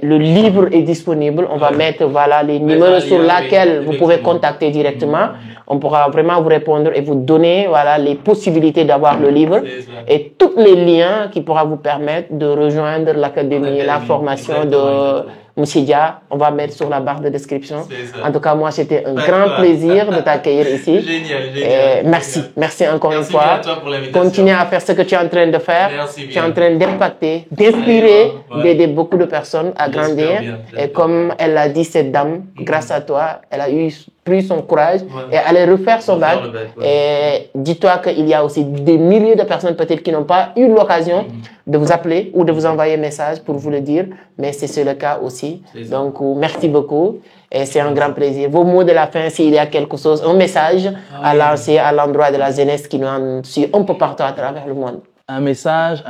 Le livre est disponible. On va Ouais. mettre voilà, les Mettre numéros un sur lien, lesquels oui, vous pouvez effectivement. contacter directement. On pourra vraiment vous répondre et vous donner voilà, les possibilités d'avoir le livre C'est ça. et tous les liens qui pourront vous permettre de rejoindre l'académie, la L'académie, formation exactement. de Monsieur Dia. On va mettre sur la barre de description. C'est ça. En tout cas, moi, c'était un Pas de grand quoi. plaisir de t'accueillir ici. Génial. Merci. Merci encore Merci une fois. bien à toi pour l'invitation. Continue à faire ce que tu es en train de faire. Merci Tu es bien. en train d'impacter, d'inspirer, Ouais. d'aider beaucoup de personnes à J'espère grandir. bien, Et j'espère comme elle l'a dit, cette dame, grâce à toi, elle a pris son courage Ouais. et allait refaire son bac. Refaire le bac, ouais. Et dis-toi qu'il y a aussi des milliers de personnes peut-être qui n'ont pas eu l'occasion de vous appeler ou de vous envoyer un message pour vous le dire. Mais c'est le cas aussi. C'est ça. Donc, merci beaucoup. Et c'est un grand plaisir. Vos mots de la fin, s'il y a quelque chose, un message à lancer à l'endroit de la jeunesse qui nous en suit un peu partout à travers le monde. Un message.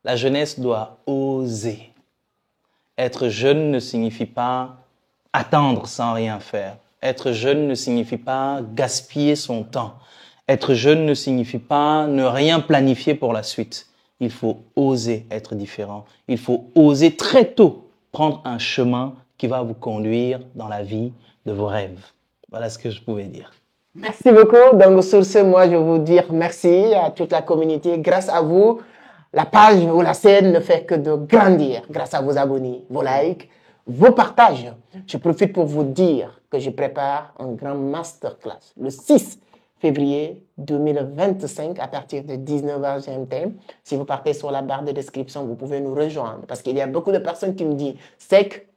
La jeunesse doit oser. Être jeune ne signifie pas attendre sans rien faire. Être jeune ne signifie pas gaspiller son temps. Être jeune ne signifie pas ne rien planifier pour la suite. Il faut oser être différent. Il faut oser très tôt prendre un chemin qui va vous conduire dans la vie de vos rêves. Voilà ce que je pouvais dire. Merci beaucoup. Donc, sur ce, moi, je vais vous dire merci à toute la communauté. Grâce à vous, la page ou la scène ne fait que de grandir. Grâce à vos abonnés, vos likes, vos partages. Je profite pour vous dire que je prépare un grand masterclass le 6 février 2025 à partir de 19h GMT. Si vous partez sur la barre de description, vous pouvez nous rejoindre parce qu'il y a beaucoup de personnes qui me disent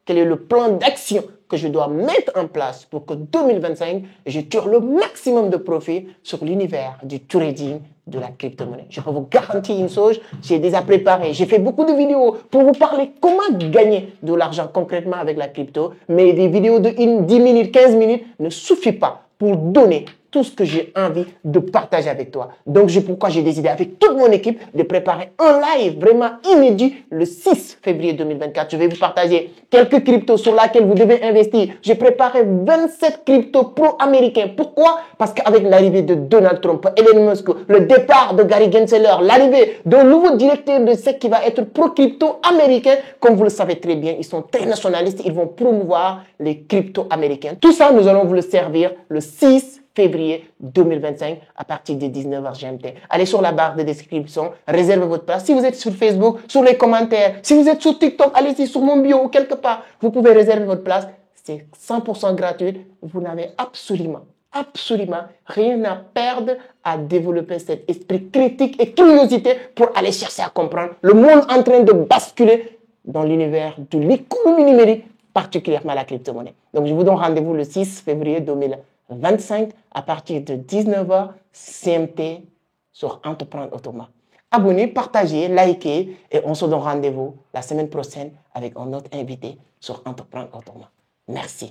quel est le plan d'action que je dois mettre en place pour que 2025, je tire le maximum de profit sur l'univers du trading de la crypto-monnaie. Je peux vous garantir une chose, j'ai déjà préparé, j'ai fait beaucoup de vidéos pour vous parler comment gagner de l'argent concrètement avec la crypto, mais des vidéos de 10 minutes, 15 minutes ne suffit pas pour donner tout ce que j'ai envie de partager avec toi. Donc, pourquoi j'ai décidé avec toute mon équipe de préparer un live vraiment inédit le 6 février 2024. Je vais vous partager quelques cryptos sur lesquels vous devez investir. J'ai préparé 27 cryptos pro-américains. Pourquoi? Parce qu'avec l'arrivée de Donald Trump, Elon Musk, le départ de Gary Gensler, l'arrivée d'un nouveau directeur de SEC qui va être pro-crypto américain, comme vous le savez très bien, ils sont très nationalistes, ils vont promouvoir les cryptos américains. Tout ça, nous allons vous le servir le 6 février 2025 à partir de 19h GMT. Allez sur la barre de description, réservez votre place. Si vous êtes sur Facebook, sur les commentaires, si vous êtes sur TikTok, allez-y sur mon bio ou quelque part. Vous pouvez réserver votre place. C'est 100% gratuit. Vous n'avez absolument rien à perdre à développer cet esprit critique et curiosité pour aller chercher à comprendre le monde en train de basculer dans l'univers de l'économie numérique, particulièrement la crypto-monnaie. Donc, je vous donne rendez-vous le 6 février 2025 à partir de 19h CMT sur Entreprendre Autrement. Abonnez, partagez, likez et on se donne rendez-vous la semaine prochaine avec un autre invité sur Entreprendre Autrement. Merci.